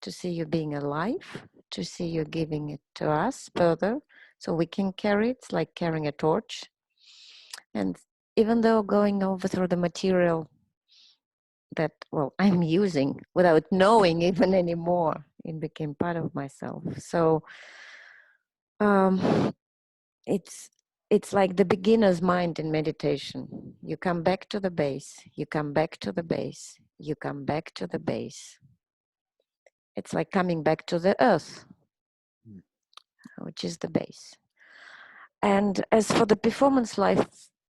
to see you being alive, to see you giving it to us further so we can carry it. It's like carrying a torch. And even though going over through the material that, well, I'm using without knowing even anymore, it became part of myself. So it's like the beginner's mind in meditation. You come back to the base, you come back to the base, you come back to the base. It's like coming back to the earth, which is the base. And as for the performance life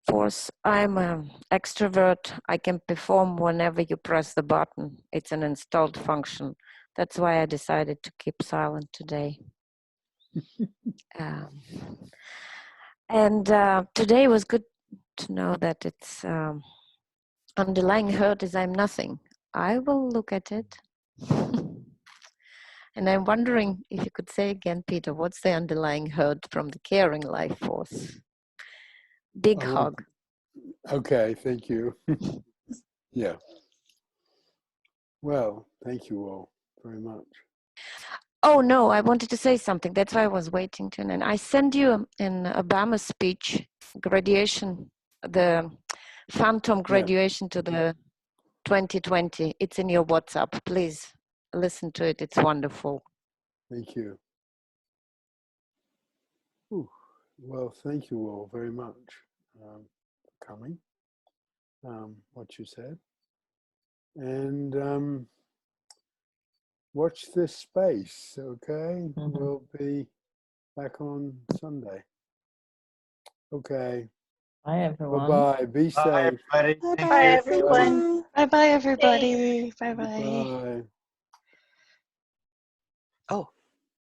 force, I'm an extrovert. I can perform whenever you press the button. It's an installed function. That's why I decided to keep silent today. And today was good to know that it's underlying hurt is I'm nothing. I will look at it. And I'm wondering if you could say again, Peter, what's the underlying hurt from the caring life force? Big hug. Okay, thank you. Yeah. Well, thank you all very much. Oh no, I wanted to say something. That's why I was waiting to. And I sent you an Obama speech, graduation, the phantom graduation to the 2020. It's in your WhatsApp. Please listen to it. It's wonderful. Thank you. Ooh, well, thank you all very much for coming, what you said. And watch this space, okay? We'll be back on Sunday. Okay. Bye, everyone. Bye-bye. Be safe. Bye, everybody. Bye Thank bye, you. everyone. Bye bye, everybody. Bye bye. Bye. Oh.